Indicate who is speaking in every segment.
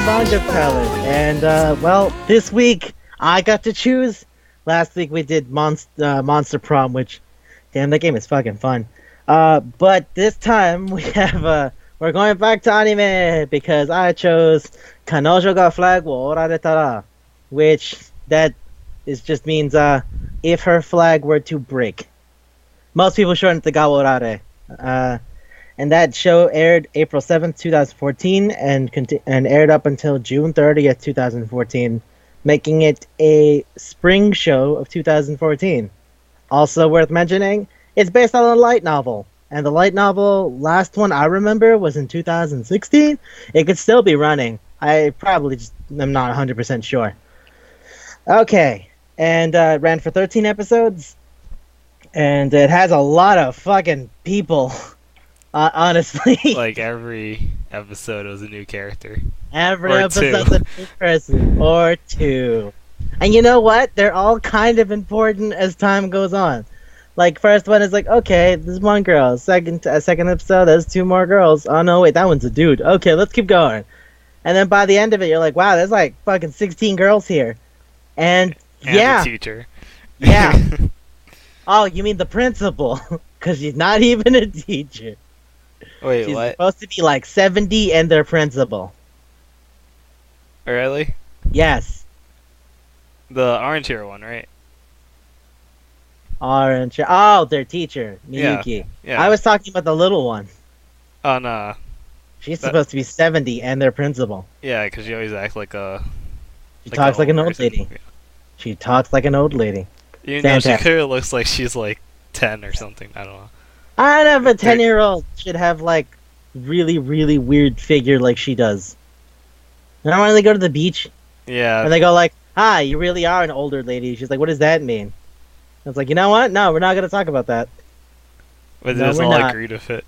Speaker 1: Manga Palate, and well, this week I got to choose. Last week we did Monster Prom, which, damn, that game is fucking fun. But this time we have we're going back to anime because I chose Kanojo ga flag wo Oraretara, which that is just means if her flag were to break. Most people shorten it to ga wo orare. And that show aired April 7th, 2014, and aired up until June 30th, 2014, making it a spring show of 2014. Also worth mentioning, it's based on a light novel. And the light novel, last one I remember, was in 2016. It could still be running. I probably just am not 100% sure. Okay, and it ran for 13 episodes. And it has a lot of fucking people. Honestly,
Speaker 2: like every episode was a new character.
Speaker 1: Every episode's a new person or two, and you know what? They're all kind of important as time goes on. Like first one is like, okay, there's one girl. Second episode, there's two more girls. Oh no, wait, that one's a dude. Okay, let's keep going. And then by the end of it, you're like, wow, there's like fucking 16 girls here, and yeah,
Speaker 2: the teacher.
Speaker 1: Yeah. Oh, you mean the principal? Because she's not even a teacher.
Speaker 2: Wait,
Speaker 1: She's
Speaker 2: what?
Speaker 1: supposed to be like 70 and their principal.
Speaker 2: Really?
Speaker 1: Yes.
Speaker 2: The orange hair one, right?
Speaker 1: Orange. Oh, their teacher, Yuuki.
Speaker 2: Yeah.
Speaker 1: I was talking about the little one.
Speaker 2: Oh, no.
Speaker 1: She's supposed to be 70 and their principal.
Speaker 2: Yeah, because she always acts like a...
Speaker 1: She talks like an old
Speaker 2: person.
Speaker 1: lady.
Speaker 2: Yeah.
Speaker 1: She talks like an old lady.
Speaker 2: Even though she clearly looks like she's like 10 or something. I don't know.
Speaker 1: I don't know if a 10-year-old should have like really, really weird figure like she does. You know when they go to the beach?
Speaker 2: Yeah.
Speaker 1: And they go like, hi, you really are an older lady. She's like, what does that mean? I was like, you know what? No, we're not going to talk about that.
Speaker 2: But
Speaker 1: No,
Speaker 2: they just
Speaker 1: we're
Speaker 2: all
Speaker 1: not.
Speaker 2: agreed with it.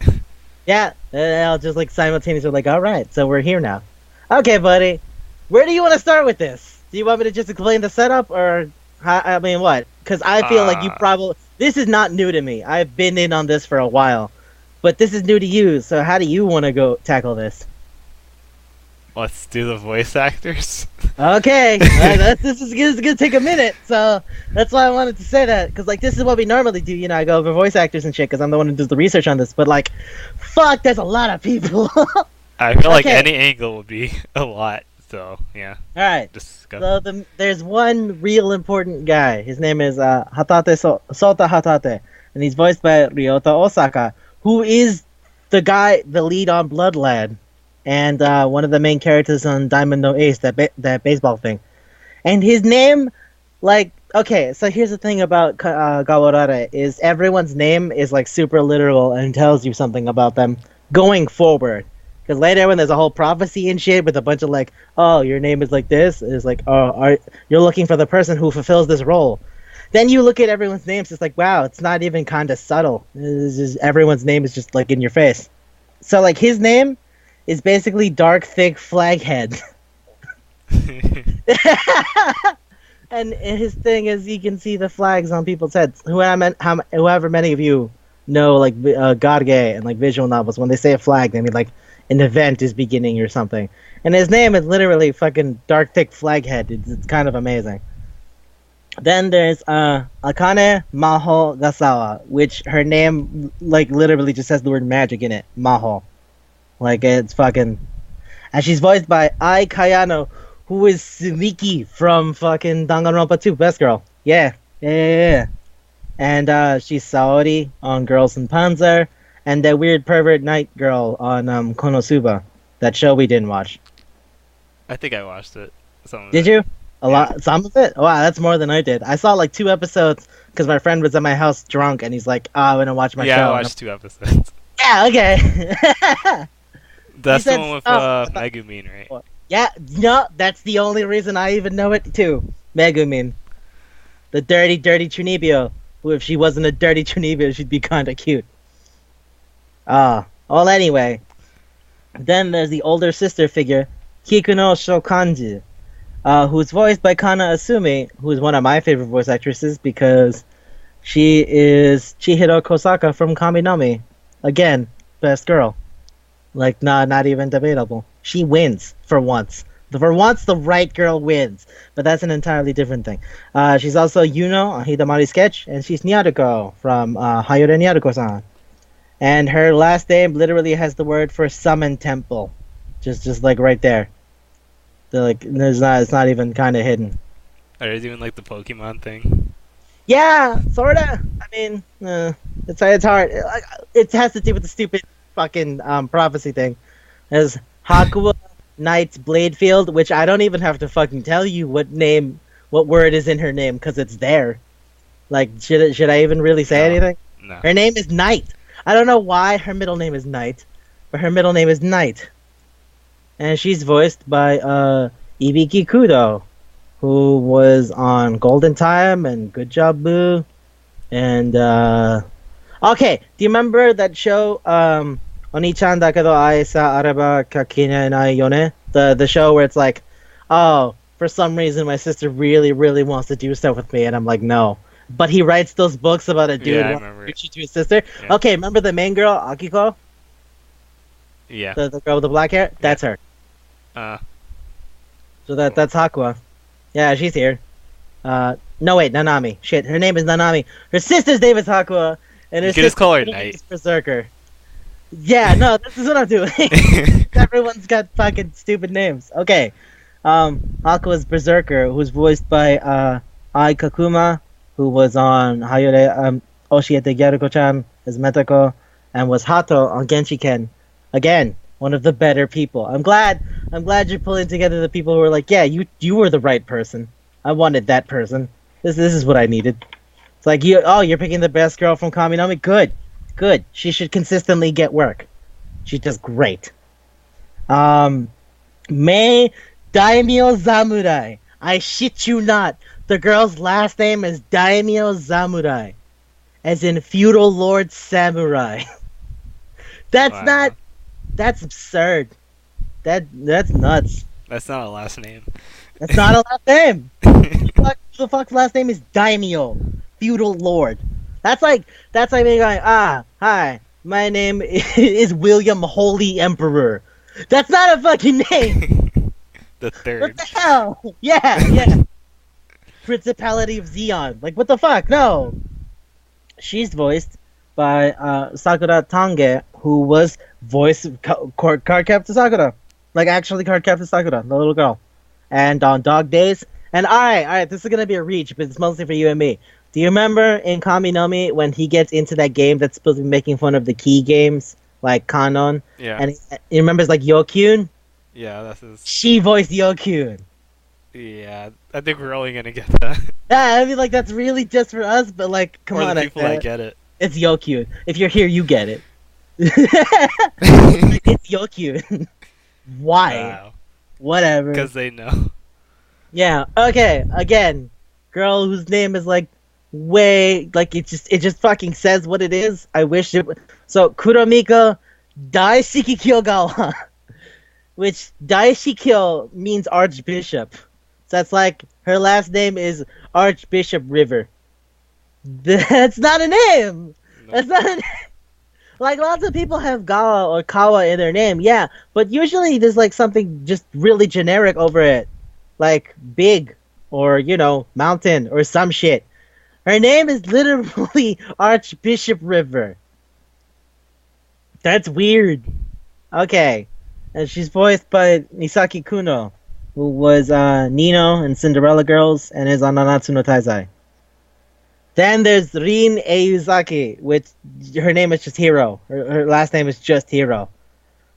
Speaker 1: Yeah, and I'll just like simultaneously like, alright, so we're here now. Okay, buddy. Where do you want to start with this? Do you want me to just explain the setup, or, I mean, what? Because I feel like you probably... This is not new to me. I've been in on this for a while. But this is new to you, so how do you want to go tackle this?
Speaker 2: Let's do the voice actors.
Speaker 1: Okay, this is gonna take a minute, so that's why I wanted to say that, because like this is what we normally do, you know, I go over voice actors and shit, because I'm the one who does the research on this, but like, fuck, there's a lot of people.
Speaker 2: I feel like any angle would be a lot, so yeah.
Speaker 1: Alright,
Speaker 2: Just go.
Speaker 1: so there's one real important guy. His name is Sota Hatate, and he's voiced by Ryota Osaka, who is the lead on Blood Lad, and one of the main characters on Diamond No Ace, that baseball thing. And his name, like, okay, so here's the thing about Gawarare, is everyone's name is like super literal and tells you something about them going forward. Because later when there's a whole prophecy and shit with a bunch of like, oh, your name is like this, it's like, oh, you're looking for the person who fulfills this role. Then you look at everyone's names, it's like, wow, it's not even kind of subtle. It's just, everyone's name is just like in your face. So like his name is basically dark, thick flaghead. And his thing is you can see the flags on people's heads. However many of you know like Garge and like visual novels, when they say a flag, they mean like an event is beginning or something. And his name is literally fucking dark, thick flaghead. It's kind of amazing. Then there's Akane Maho Gasawa, which her name like literally just has the word magic in it. Maho. Like it's fucking... And she's voiced by Ai Kayano, who is Sumiki from fucking Danganronpa 2, Best Girl. Yeah. And she's Saori on Girls in Panzer, and that weird pervert night girl on Konosuba, that show we didn't watch.
Speaker 2: I think I watched it.
Speaker 1: Did you? A lot? Some of it? Wow, that's more than I did. I saw like 2 episodes because my friend was at my house drunk, and he's like, I'm gonna watch my show.
Speaker 2: Yeah, I watched 2 episodes.
Speaker 1: Yeah, okay.
Speaker 2: That's the one with Megumin, right?
Speaker 1: Yeah, no, that's the only reason I even know it too. Megumin. The dirty, dirty Chunibyo. Who, if she wasn't a dirty Chunibyo, she'd be kinda cute. Well, anyway. Then there's the older sister figure, Kikuno Shokanji, who's voiced by Kana Asumi, who is one of my favorite voice actresses because she is Chihiro Kosaka from Kaminami. Again, best girl. Like, not even debatable. She wins, for once. For once, the right girl wins, but that's an entirely different thing. She's also Yuno on Hidamari Sketch, and she's Nyaruko from Hayore Nyaruko-san. And her last name literally has the word for summon temple, just like right there. It's not even kind of hidden.
Speaker 2: Are you doing like the Pokemon thing?
Speaker 1: Yeah, sorta. I mean, it's hard. It has to do with the stupid fucking prophecy thing. There's Hakuwa Knight's Bladefield, which I don't even have to fucking tell you what word is in her name because it's there. Like, should I even really say anything?
Speaker 2: No.
Speaker 1: Her name is Knight. I don't know why her middle name is Knight, but her middle name is Knight. And she's voiced by Ibiki Kudo, who was on Golden Time and Good Job Boo. And, okay, do you remember that show, Oni-chan dakedo ai sa areba kakinenai yone? The show where it's like, oh, for some reason my sister really, really wants to do stuff with me, and I'm like, no. But he writes those books about a dude wanting to to his sister. Yeah. Okay, remember the main girl, Akiko?
Speaker 2: Yeah.
Speaker 1: The girl with the black hair? That's her. So that's Hakuwa. Yeah, she's here. No, wait, Nanami. Shit, her name is Nanami. Her sister's name is Hakuwa, and her
Speaker 2: you can just call her Knight.
Speaker 1: Is Berserker. Yeah, no, this is what I'm doing. Everyone's got fucking stupid names. Okay. Hakuwa's Berserker, who's voiced by Ai Kakuma, who was on Hayore Oshiete Gyaruko-chan as Metako, and was Hato on Genshiken. Again, one of the better people. I'm glad you're pulling together the people who are like, yeah, you were the right person. I wanted that person. This is what I needed. It's like, you're picking the best girl from Kaminami? Good. She should consistently get work. She does great. Mei Daimyo Samurai. I shit you not. The girl's last name is Daimyo Samurai, as in feudal lord samurai. That's absurd. That's nuts.
Speaker 2: That's not a last name.
Speaker 1: That's not a last name. Who the fuck's last name is Daimyo, feudal lord. That's like me going, hi, my name is William Holy Emperor. That's not a fucking name.
Speaker 2: The third.
Speaker 1: What the hell? Yeah. Principality of Zeon. Like, what the fuck? No. She's voiced by Sakura Tange, who was Card Captain Sakura. Like, actually Card Captain Sakura, the little girl. And on Dog Days. And alright, this is gonna be a reach, but it's mostly for you and me. Do you remember in Kaminomi when he gets into that game that's supposed to be making fun of the key games? Like Kanon?
Speaker 2: Yeah.
Speaker 1: And he remembers, like, Yokyun?
Speaker 2: Yeah, that's his...
Speaker 1: She voiced Yokyun.
Speaker 2: Yeah, I think we're only gonna get that.
Speaker 1: Yeah, I mean, like, that's really just for us, but, like, come on.
Speaker 2: The people that get it.
Speaker 1: It's Yokyun. If you're here, you get it. It's Yokyun. Why?
Speaker 2: Wow.
Speaker 1: Whatever.
Speaker 2: Because they know.
Speaker 1: Yeah, okay, again, girl whose name is, like, way, like, it just fucking says what it is. I wish it would. So, Kuromika Daishiki Kyogawa, which Daishikyo means archbishop. So that's like, her last name is Archbishop River. That's not a name! No. That's not a name! Like, lots of people have Gawa or Kawa in their name, yeah, but usually there's, like, something just really generic over it. Like, big, or, mountain, or some shit. Her name is literally Archbishop River. That's weird. Okay. And she's voiced by Misaki Kuno, who was Nino in Cinderella Girls and is on Nanatsu no Taizai. Then there's Rin Eizaki, which her name is just Hiro. Her last name is just Hiro.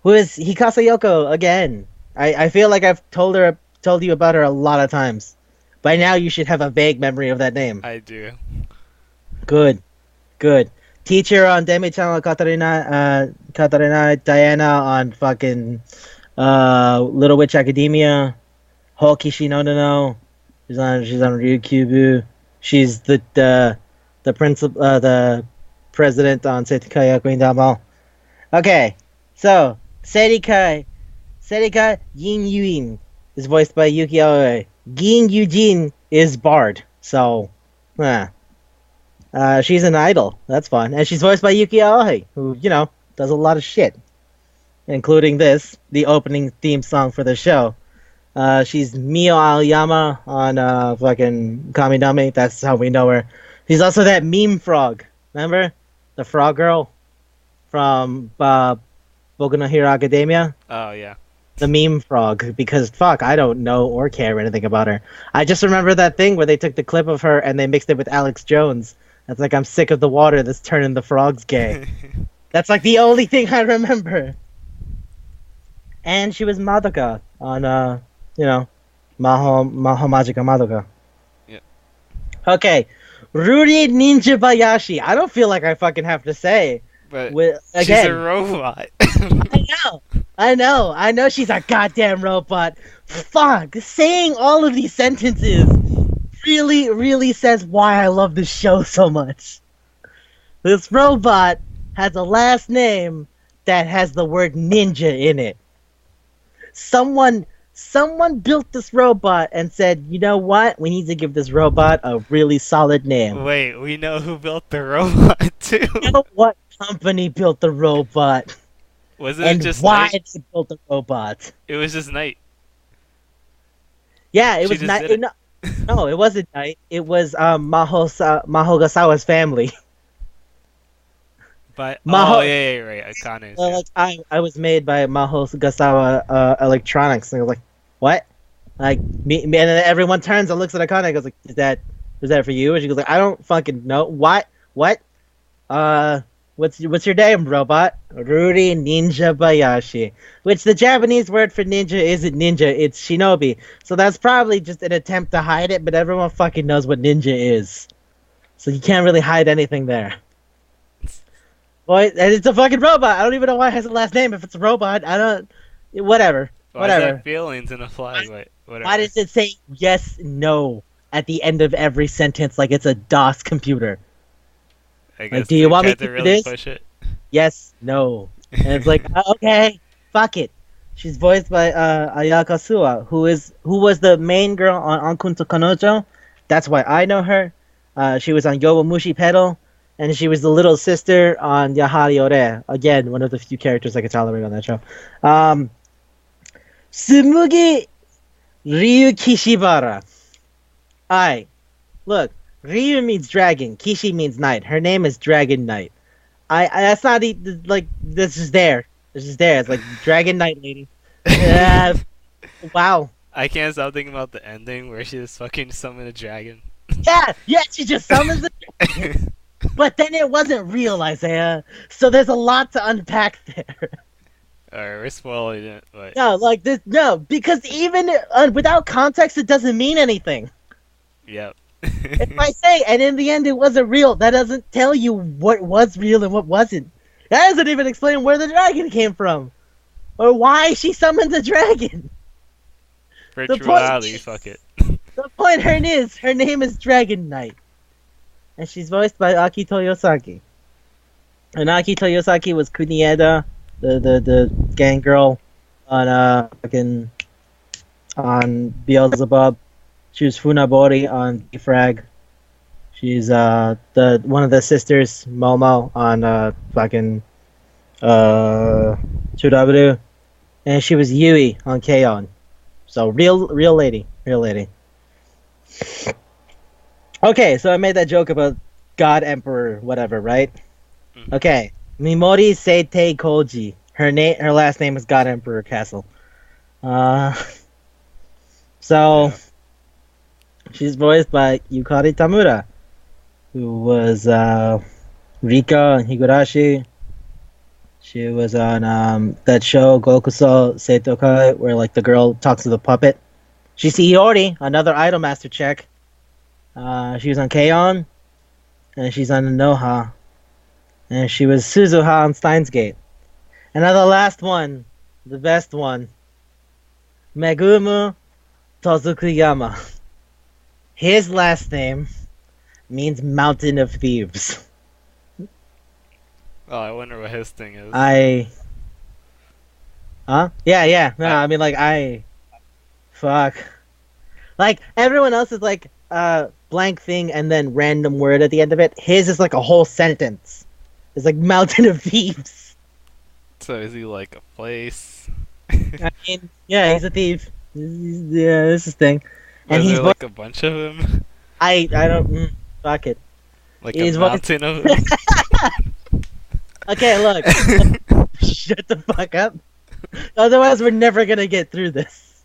Speaker 1: Who is Hikasa Yoko again. I feel like I've told you about her a lot of times. By now you should have a vague memory of that name.
Speaker 2: I do.
Speaker 1: Good. Teacher on Demi-chan Katarina Diana on fucking Little Witch Academia. Hokishi no no. She's on Ryukyubu. She's the president on Seitikai Yakuin Damo. Okay, so Seitikai Yin Yuin is voiced by Yuki Aoi. Gin Yujin is Bard, so she's an idol. That's fun. And she's voiced by Yuki Aoi, who, does a lot of shit. Including the opening theme song for the show. She's Mio Aoyama on fucking Kamidami. That's how we know her. She's also that meme frog. Remember? The frog girl from Boku no Hero Academia?
Speaker 2: Oh, yeah.
Speaker 1: The meme frog. Because, fuck, I don't know or care anything about her. I just remember that thing where they took the clip of her and they mixed it with Alex Jones. That's like, I'm sick of the water that's turning the frogs gay. That's like the only thing I remember. And she was Madoka on, Maho Magica Madoka.
Speaker 2: Yeah.
Speaker 1: Okay. Ruri Ninja Bayashi. I don't feel like I fucking have to say.
Speaker 2: But
Speaker 1: Again,
Speaker 2: she's a robot.
Speaker 1: I know she's a goddamn robot. Fuck. Saying all of these sentences really, really says why I love this show so much. This robot has a last name that has the word ninja in it. Someone built this robot and said, you know what? We need to give this robot a really solid name.
Speaker 2: Wait, we know who built the robot, too.
Speaker 1: You know what company built the robot?
Speaker 2: Wasn't
Speaker 1: and
Speaker 2: it just
Speaker 1: why
Speaker 2: Night?
Speaker 1: they built the robot?
Speaker 2: It was just Night.
Speaker 1: Yeah, it
Speaker 2: She
Speaker 1: was
Speaker 2: just
Speaker 1: Night.
Speaker 2: did it.
Speaker 1: No, it wasn't Night. It was Mahogasawa's family.
Speaker 2: But
Speaker 1: Maho-
Speaker 2: yeah, right. Akane's.
Speaker 1: Well,
Speaker 2: Yeah.
Speaker 1: like I was made by Mahogasawa Electronics, and I was like, what? Like me, and then everyone turns and looks at Akane and goes like, is that for you? And she goes like, I don't fucking know. What? What's your name, robot? Ruri Ninja Bayashi. Which the Japanese word for ninja isn't ninja, it's shinobi. So that's probably just an attempt to hide it, but everyone fucking knows what ninja is. So you can't really hide anything there. Boy, and it's a fucking robot. I don't even know why it has a last name if it's a robot. I don't... Whatever.
Speaker 2: Why is
Speaker 1: Whatever.
Speaker 2: that feelings in a flag? Wait, whatever.
Speaker 1: Why does it say yes, no at the end of every sentence like it's a DOS computer?
Speaker 2: I guess
Speaker 1: do you want me
Speaker 2: to
Speaker 1: to do
Speaker 2: really
Speaker 1: this?
Speaker 2: push it?
Speaker 1: Yes, no. And it's like, okay, fuck it. She's voiced by Ayaka Suwa, who was the main girl on Ankunto Kanojo. That's why I know her. She was on Yowamushi Pedal, and she was the little sister on Yahari Ore. Again, one of the few characters I could tolerate on that show. Tsumugi Ryu Kishibara. Look, Ryu means dragon, Kishi means knight. Her name is Dragon Knight. That's not like this is there. This is there. It's like Dragon Knight lady. Wow.
Speaker 2: I can't stop thinking about the ending where she just fucking summoned a dragon.
Speaker 1: Yeah, she just summons a dragon. But then it wasn't real, Isaiah. So there's a lot to unpack there.
Speaker 2: Alright, we're spoiling it, but...
Speaker 1: No, because even without context, it doesn't mean anything.
Speaker 2: Yep.
Speaker 1: If I say, and in the end it wasn't real, that doesn't tell you what was real and what wasn't. That doesn't even explain where the dragon came from. Or why she summoned the dragon.
Speaker 2: Virtuality, fuck it.
Speaker 1: The point her name is Dragon Knight. And she's voiced by Aki Toyosaki. And Aki Toyosaki was Kunieda, the gang girl on on Beelzebub. She was Funabori on Defrag. She's the one of the sisters, Momo, on Churabu. And she was Yui on K-On! So real lady. Okay, so I made that joke about God Emperor, whatever, right?
Speaker 2: Mm-hmm.
Speaker 1: Okay, Mimori Seitei Koji. Her last name is God Emperor Castle. She's voiced by Yukari Tamura, who was Rika and Higurashi. She was on that show Gokuso Seitokai, where like the girl talks to the puppet. She's Iori, another Idolmaster check. She was on K-On! And she's on Noha. And she was Suzuha on Steins Gate. And now the last one, the best one, Megumu Tozukuyama. His last name means Mountain of Thieves.
Speaker 2: Oh, I wonder what his thing is.
Speaker 1: Yeah. No, I mean, like, fuck. Like, everyone else is like, blank thing and then random word at the end of it. His is like a whole sentence. It's like Mountain of Thieves.
Speaker 2: So is he like a place?
Speaker 1: I mean, yeah, he's a thief. Yeah, this is his thing. And
Speaker 2: Was
Speaker 1: he's
Speaker 2: there like a bunch of them?
Speaker 1: I don't fuck it.
Speaker 2: Like
Speaker 1: He's
Speaker 2: a mountain of them?
Speaker 1: Okay, look. Shut the fuck up. Otherwise, we're never gonna get through this.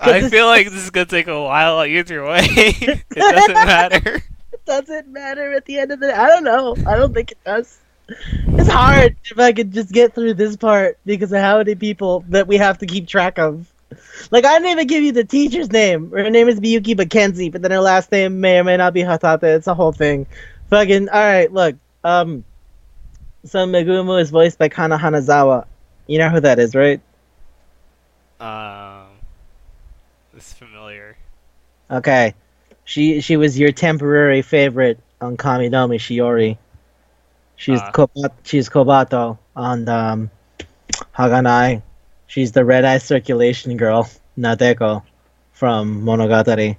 Speaker 2: I feel like this is gonna take a while either way. It doesn't matter.
Speaker 1: It doesn't matter at the end of the day. I don't know. I don't think it does. It's hard if I could just get through this part because of how many people that we have to keep track of. Like, I didn't even give you the teacher's name. Her name is Yuuki Mackenzie, but then her last name may or may not be Hatate. It's a whole thing. Fucking, alright, look. So Megumu is voiced by Kana Hanazawa. You know who that is, right?
Speaker 2: It's familiar.
Speaker 1: Okay. She was your temporary favorite on Kamidomi Shiori. She's Kobato on Haganai. She's the red eye circulation girl, Nadeko, from Monogatari.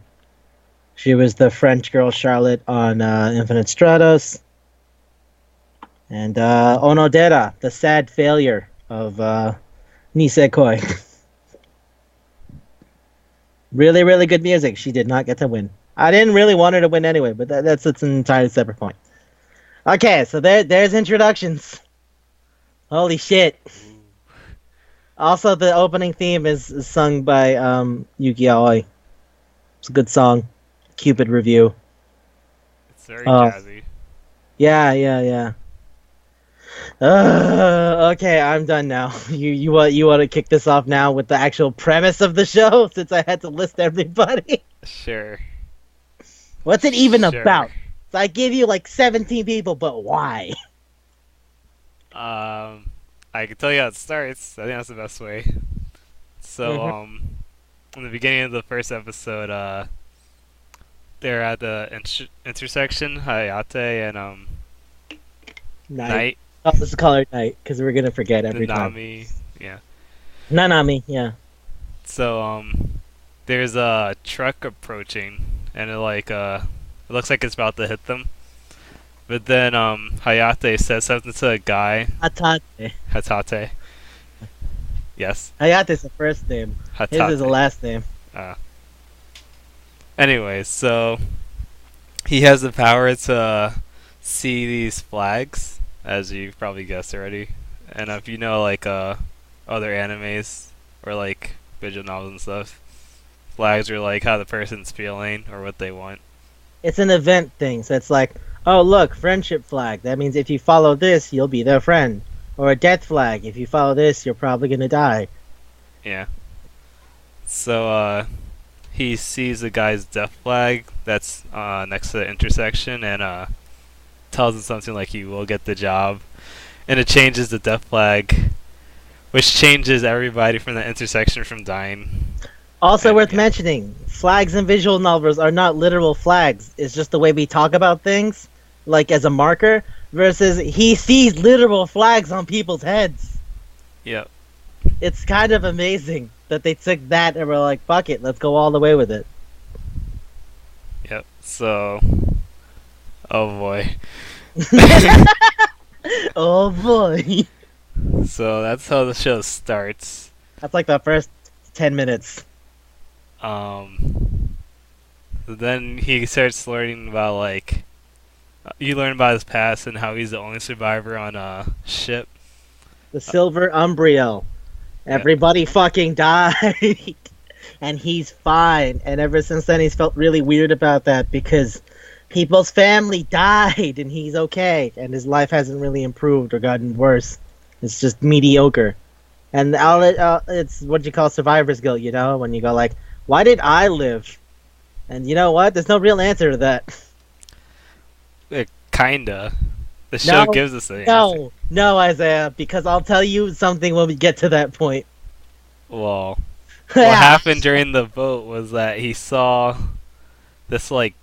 Speaker 1: She was the French girl Charlotte on Infinite Stratos. And Onodera, the sad failure of Nisekoi. Really, really good music. She did not get to win. I didn't really want her to win anyway, but that's an entirely separate point. Okay, so there's introductions. Holy shit. Also, the opening theme is sung by Yuki Aoi. It's a good song. Cupid review.
Speaker 2: It's very jazzy.
Speaker 1: Yeah. Okay, I'm done now. You want to kick this off now with the actual premise of the show since I had to list everybody?
Speaker 2: Sure.
Speaker 1: What's it even about? So I give you like 17 people, but why?
Speaker 2: I can tell you how it starts. I think that's the best way. So, in the beginning of the first episode, they're at the intersection, Hayate and Night.
Speaker 1: Oh, let's call her Night because we're gonna forget every time.
Speaker 2: Nanami, yeah.
Speaker 1: Nanami, yeah.
Speaker 2: So, there's a truck approaching, and it looks like it's about to hit them. But then Hayate says something to a guy. Hatate. Yes.
Speaker 1: Hayate's the first name.
Speaker 2: Hatate.
Speaker 1: His is the last name.
Speaker 2: Anyway, so he has the power to see these flags, as you've probably guessed already. And if you know like other animes or like visual novels and stuff, flags are like how the person's feeling or what they want.
Speaker 1: It's an event thing, so it's like, oh look, friendship flag. That means if you follow this, you'll be their friend. Or a death flag. If you follow this, you're probably gonna die.
Speaker 2: Yeah. So he sees the guy's death flag that's next to the intersection and tells him something like he will get the job. And it changes the death flag, which changes everybody from the intersection from dying.
Speaker 1: Also worth mentioning, flags in visual novels are not literal flags. It's just the way we talk about things, like as a marker, versus he sees literal flags on people's heads.
Speaker 2: Yep.
Speaker 1: It's kind of amazing that they took that and were like, fuck it, let's go all the way with it.
Speaker 2: Yep. So, oh boy.
Speaker 1: Oh boy.
Speaker 2: So that's how the show starts.
Speaker 1: That's like the first 10 minutes.
Speaker 2: Then he starts learning about like you learn about his past and how he's the only survivor on a ship.
Speaker 1: The Silver Umbriel. Everybody fucking died. And he's fine. And ever since then he's felt really weird about that because people's family died and he's okay. And his life hasn't really improved or gotten worse. It's just mediocre. And it's what you call survivor's guilt, you know? When you go like, why did I live? And you know what? There's no real answer to that.
Speaker 2: Kinda. The show gives us the answer.
Speaker 1: No, Isaiah, because I'll tell you something when we get to that point.
Speaker 2: Well, what happened during the vote was that he saw this, like,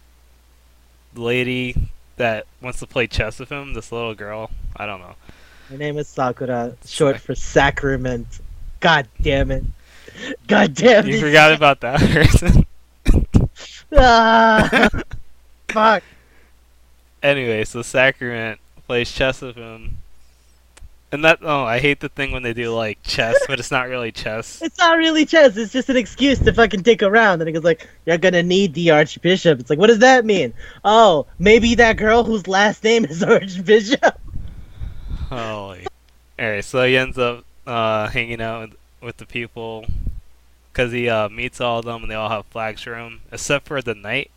Speaker 2: lady that wants to play chess with him, this little girl. I don't know.
Speaker 1: Her name is Sakura, short for Sacrament. God damn it. God damn it.
Speaker 2: You forgot about that person.
Speaker 1: Fuck.
Speaker 2: Anyway, so Sacrament plays chess with him. And that I hate the thing when they do like chess, but it's not really chess.
Speaker 1: It's not really chess. It's just an excuse to fucking dick around. And he goes like, "You're gonna need the Archbishop." It's like, what does that mean? Oh, maybe that girl whose last name is Archbishop.
Speaker 2: Holy. Alright, so he ends up hanging out with the people because he meets all of them and they all have flags for him, except for the knight.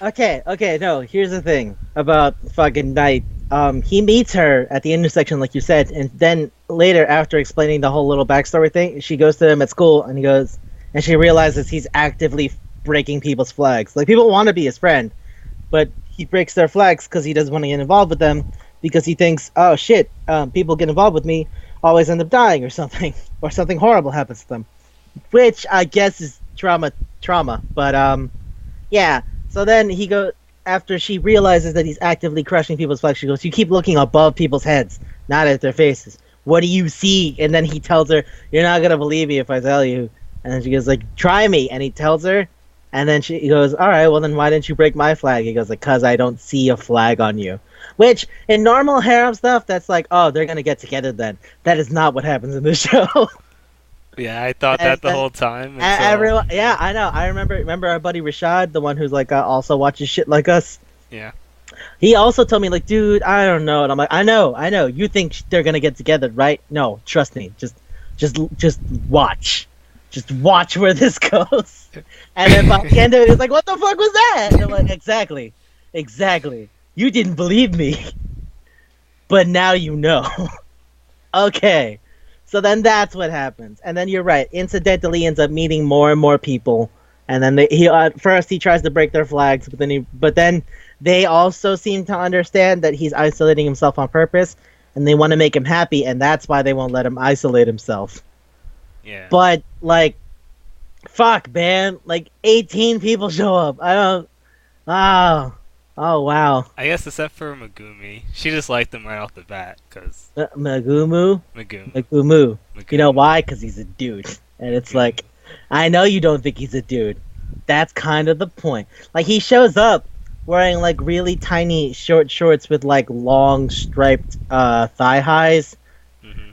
Speaker 1: Okay, no. Here's the thing about fucking Knight. He meets her at the intersection, like you said, and then later, after explaining the whole little backstory thing, she goes to him at school, and and she realizes he's actively breaking people's flags. Like, people want to be his friend, but he breaks their flags because he doesn't want to get involved with them, because he thinks, oh shit, people get involved with me, always end up dying or something, or something horrible happens to them, which I guess is trauma, but yeah. So then after she realizes that he's actively crushing people's flags, she goes, "You keep looking above people's heads, not at their faces. What do you see?" And then he tells her, "You're not going to believe me if I tell you." And then she goes like, "Try me." And he tells her, and then he goes, "All right, well then why didn't you break my flag?" He goes like, "'Cause I don't see a flag on you." Which, in normal harem stuff, that's like, oh, they're going to get together then. That is not what happens in the show.
Speaker 2: Yeah, I thought that the whole time.
Speaker 1: Everyone, yeah, I know. I remember our buddy Rashad, the one who's like also watches shit like us.
Speaker 2: Yeah.
Speaker 1: He also told me like, dude, I don't know, and I'm like, I know. You think they're gonna get together, right? No, trust me. Just watch. Just watch where this goes. And then by the end of it, it's like, what the fuck was that? And I'm like, exactly. You didn't believe me, but now you know. Okay. So then that's what happens, and then you're right. Incidentally, ends up meeting more and more people, and then at first he tries to break their flags, but then they also seem to understand that he's isolating himself on purpose, and they want to make him happy, and that's why they won't let him isolate himself.
Speaker 2: Yeah.
Speaker 1: But like, fuck, man, like 18 people show up. I don't. Oh wow.
Speaker 2: I guess except for Megumi, she just liked him right off the bat, cause
Speaker 1: Megumu.
Speaker 2: Megumi.
Speaker 1: You know why? Because he's a dude, and it's like, I know you don't think he's a dude. That's kind of the point. Like, he shows up wearing like really tiny short shorts with like long striped thigh highs,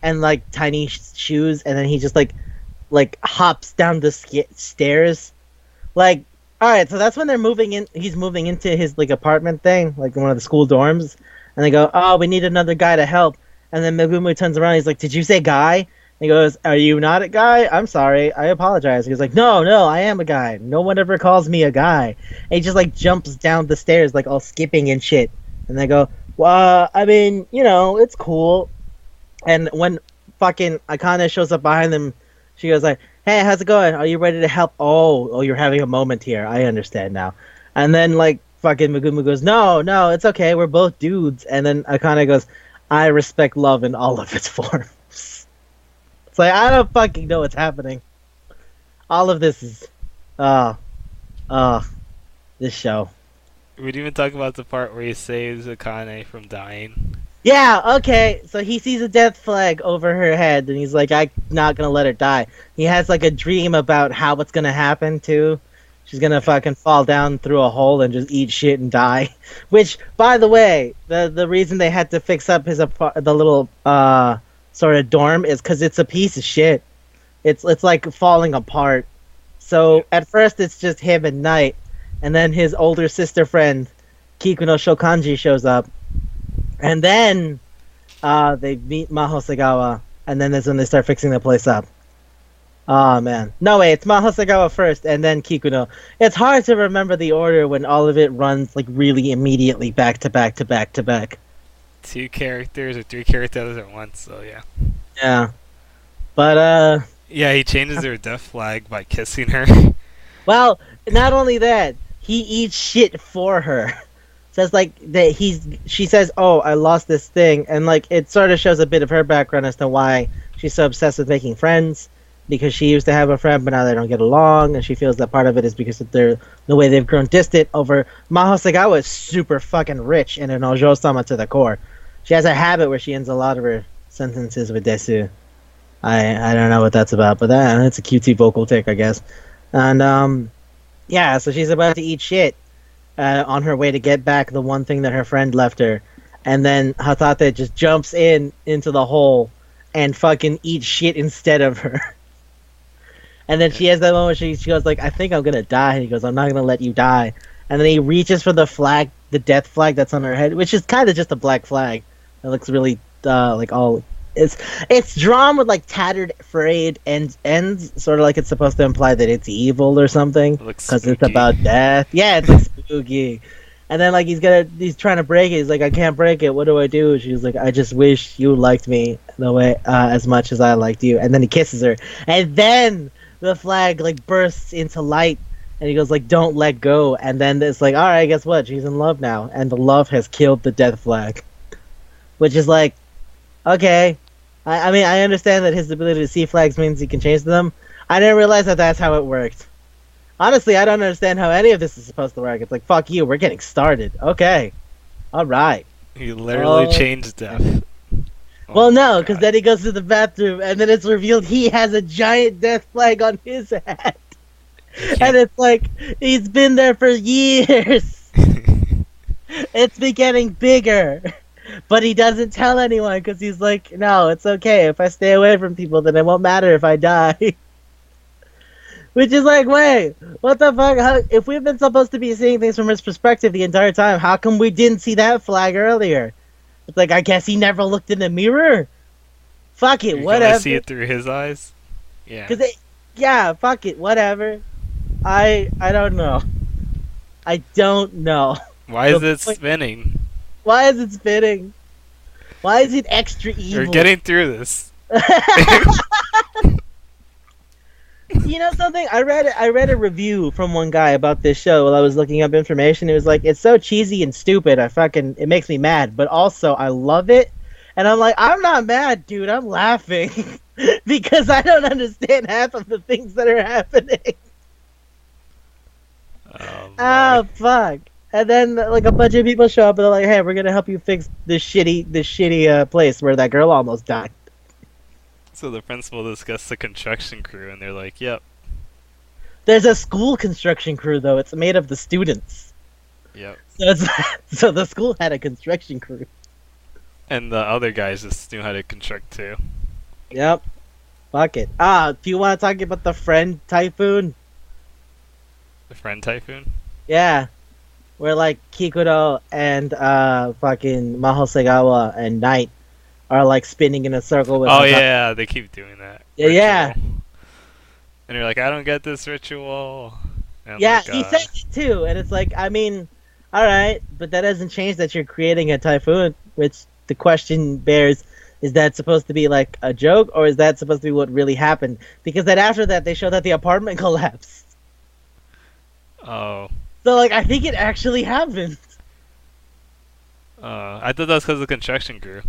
Speaker 1: and like tiny shoes, and then he just like hops down the stairs, like. All right, so that's when they're moving in. He's moving into his like apartment thing, like one of the school dorms, and they go, "Oh, we need another guy to help." And then Megumu turns around. He's like, "Did you say guy?" And he goes, "Are you not a guy? I'm sorry. I apologize." He's like, No, I am a guy. No one ever calls me a guy." And he just like jumps down the stairs, like all skipping and shit. And they go, "Well, I mean, it's cool." And when fucking Akane shows up behind them, she goes like, "Hey, how's it going? Are you ready to help?" Oh, you're having a moment here. I understand now. And then, like, fucking Megumu goes, No, it's okay. We're both dudes. And then Akane goes, "I respect love in all of its forms." It's like, I don't fucking know what's happening. All of this is, this show.
Speaker 2: We didn't even talk about the part where he saves Akane from dying.
Speaker 1: Yeah, okay, so he sees a death flag over her head, and he's like, I'm not gonna let her die. He has, like, a dream about how it's gonna happen, too. She's gonna fucking fall down through a hole and just eat shit and die. Which, by the way, the reason they had to fix up the little, sort of dorm is because it's a piece of shit. It's like, falling apart. So, at first, it's just him and Knight, and then his older sister friend, Kikuno Shokanji, shows up. And then they meet Maho Segawa, and then that's when they start fixing the place up. Oh man. No way, it's Maho Segawa first, and then Kikuno. It's hard to remember the order when all of it runs like really immediately back to back to back to back.
Speaker 2: 2 characters or 3 characters at once, so yeah.
Speaker 1: Yeah. But
Speaker 2: yeah, he changes her death flag by kissing her.
Speaker 1: Well, not only that, he eats shit for her. Says like that she says, "Oh, I lost this thing," and like it sort of shows a bit of her background as to why she's so obsessed with making friends, because she used to have a friend but now they don't get along, and she feels that part of it is because of the way they've grown distant. Over Maho Segawa is super fucking rich and an ojo-sama to the core. She has a habit where she ends a lot of her sentences with desu. I don't know what that's about, but that's a cutesy vocal tick, I guess. And yeah, so she's about to eat shit. On her way to get back the one thing that her friend left her, and then Hatate just jumps into the hole and fucking eat shit instead of her. And then she has that moment where she goes like, I think I'm gonna die. And he goes, I'm not gonna let you die. And then he reaches for the flag, the death flag that's on her head, which is kind of just a black flag. It looks really like all it's drawn with like tattered, frayed ends, sort of like it's supposed to imply that it's evil or something because it's about death. Yeah, it's like spooky. And then like he's trying to break it. He's like, I can't break it. What do I do? She's like, I just wish you liked me the way as much as I liked you. And then he kisses her, and then the flag like bursts into light. And he goes like, don't let go. And then it's like, all right, guess what? She's in love now, and the love has killed the death flag. Which is like, okay. I mean, I understand that his ability to see flags means he can change them. I didn't realize that that's how it worked. Honestly, I don't understand how any of this is supposed to work. It's like, fuck you, we're getting started. Okay. Alright.
Speaker 2: He literally changed death.
Speaker 1: Well, no, because then he goes to the bathroom, and then it's revealed he has a giant death flag on his head. And it's like, he's been there for years. It's been getting bigger. But he doesn't tell anyone because he's like, no, it's okay. If I stay away from people, then it won't matter if I die. Which is like, wait, what the fuck? If we've been supposed to be seeing things from his perspective the entire time, how come we didn't see that flag earlier? It's like, I guess he never looked in the mirror? Fuck it, whatever.
Speaker 2: Gonna see it through his eyes? Yeah.
Speaker 1: Yeah, fuck it, whatever. I don't know. I don't know.
Speaker 2: Why is it spinning?
Speaker 1: Why is it spinning? Why is it extra evil?
Speaker 2: We're getting through this.
Speaker 1: You know something? I read a review from one guy about this show while I was looking up information. It was like, it's so cheesy and stupid. It makes me mad, but also I love it. And I'm like, I'm not mad, dude. I'm laughing because I don't understand half of the things that are happening. Oh fuck. And then, like, a bunch of people show up and they're like, hey, we're gonna help you fix this shitty place where that girl almost died.
Speaker 2: So the principal discussed the construction crew, and they're like, yep.
Speaker 1: There's a school construction crew, though. It's made of the students.
Speaker 2: Yep.
Speaker 1: So the school had a construction crew.
Speaker 2: And the other guys just knew how to construct, too.
Speaker 1: Yep. Fuck it. Do you want to talk about the friend typhoon?
Speaker 2: The friend typhoon?
Speaker 1: Yeah. Where, like, Kikudo and fucking Mahosegawa and Knight are, like, spinning in a circle with...
Speaker 2: Oh, yeah, they keep doing that.
Speaker 1: Yeah.
Speaker 2: And you're like, I don't get this ritual.
Speaker 1: Yeah, he says it, too. And it's like, I mean, alright, but that doesn't change that you're creating a typhoon, which the question bears, is that supposed to be, like, a joke, or is that supposed to be what really happened? Because then after that, they show that the apartment collapsed.
Speaker 2: Oh.
Speaker 1: So, like, I think it actually happened.
Speaker 2: I thought that was because of the construction crew.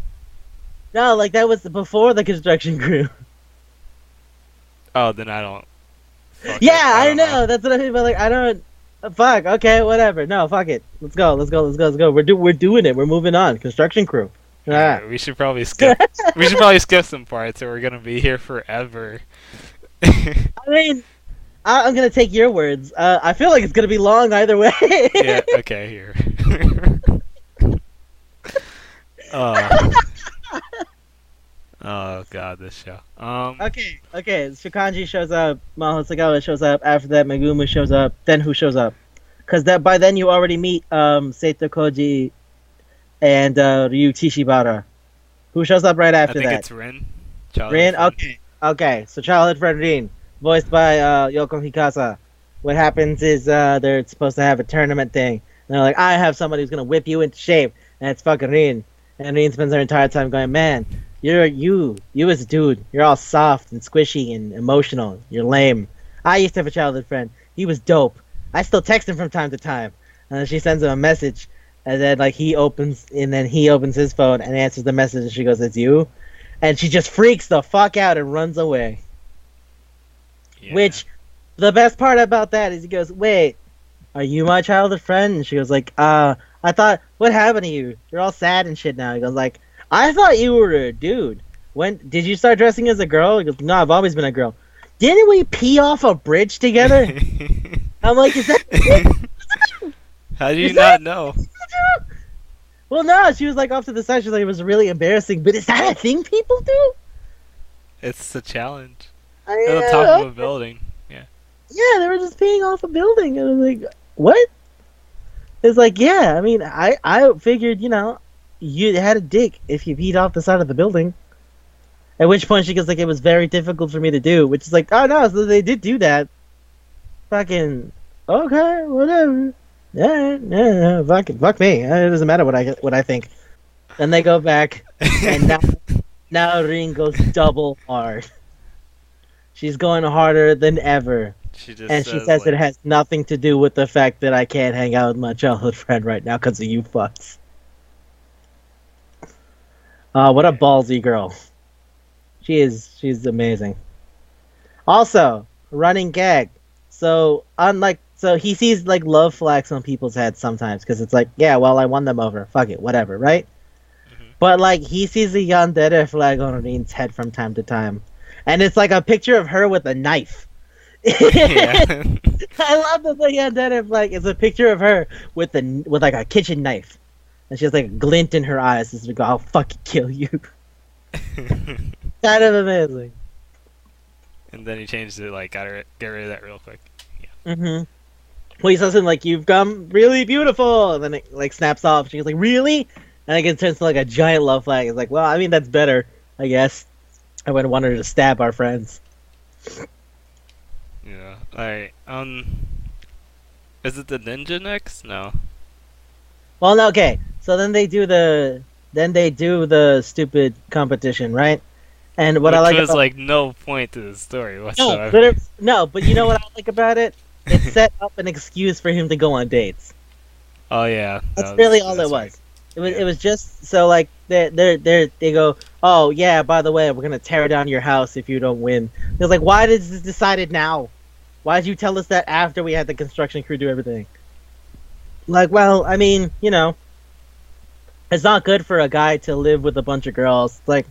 Speaker 1: No, like, that was before the construction crew.
Speaker 2: Oh, then I don't...
Speaker 1: Yeah, I know. That's what I mean, but, like, I don't... Fuck, okay, whatever. No, fuck it. Let's go. We're doing it. We're moving on. Construction crew.
Speaker 2: Yeah, we should probably skip... some parts, or we're gonna be here forever.
Speaker 1: I mean... I'm gonna take your words. I feel like it's gonna be long either way.
Speaker 2: Yeah. Okay. Here. Oh god, this show.
Speaker 1: Okay. Shukanji shows up. Mahosegawa shows up. After that, Megumi shows up. Then who shows up? Because by then you already meet Seito Koji and Ryu Tishibara. Who shows up right after that?
Speaker 2: I think it's Rin.
Speaker 1: Rin. Okay. So childhood friend Rin, voiced by Yoko Hikasa. What happens is they're supposed to have a tournament thing. And they're like, I have somebody who's gonna whip you into shape, and it's fucking Rin. And Rin spends her entire time going, man, you as a dude, you're all soft and squishy and emotional. You're lame. I used to have a childhood friend. He was dope. I still text him from time to time. And then she sends him a message, and then like he opens his phone and answers the message, and she goes, it's you? And she just freaks the fuck out and runs away. Yeah. Which, the best part about that is he goes, wait, are you my childhood friend? And she goes like, I thought, what happened to you? You're all sad and shit now. He goes like, I thought you were a dude. When did you start dressing as a girl? He goes, no, I've always been a girl. Didn't we pee off a bridge together? I'm like, is that...
Speaker 2: How do you not know?
Speaker 1: Well, no, she was like off to the side. She was like, it was really embarrassing. But is that a thing people do?
Speaker 2: It's a challenge.
Speaker 1: I,
Speaker 2: At the top of a building. Yeah.
Speaker 1: yeah, they were just peeing off a building. And I was like, what? It's like, yeah, I mean, I figured, you had a dick if you peed off the side of the building. At which point she goes like, it was very difficult for me to do, which is like, oh no, so they did do that. Fucking, okay, whatever. Yeah, fuck me. It doesn't matter what I think. Then they go back, and now Rin goes double hard. She's going harder than ever. She says like, it has nothing to do with the fact that I can't hang out with my childhood friend right now because of you fucks. What a ballsy girl. She's amazing. Also, running gag. So he sees like love flags on people's heads sometimes because it's like, yeah, well, I won them over. Fuck it, whatever, right? Mm-hmm. But like he sees a yandere flag on Rin's head from time to time, and it's like a picture of her with a knife. Yeah. I love that the yandere flag is a picture of her with like a kitchen knife, and she has like a glint in her eyes. It's like, I'll fucking kill you. Kind of amazing.
Speaker 2: And then he changed it, like, get rid of that real quick. Yeah.
Speaker 1: Mm-hmm. Well, he says something like, you've come really beautiful, and then it, like, snaps off. She goes like, really? And it turns to, like, a giant love flag. It's like, well, I mean, that's better, I guess. I wouldn't want her to stab our friends.
Speaker 2: Yeah. Alright, is it the ninja next? No.
Speaker 1: Well, no, okay. So then they do the stupid competition, right? And what I like
Speaker 2: was like no point to the story whatsoever.
Speaker 1: But you know what I like about it? It set up an excuse for him to go on dates.
Speaker 2: Oh yeah,
Speaker 1: that's really all it was. It was just so like they go, oh yeah, by the way, we're gonna tear down your house if you don't win. It was like, why did this decided now? Why did you tell us that after we had the construction crew do everything? Like, well, I mean, it's not good for a guy to live with a bunch of girls. Like,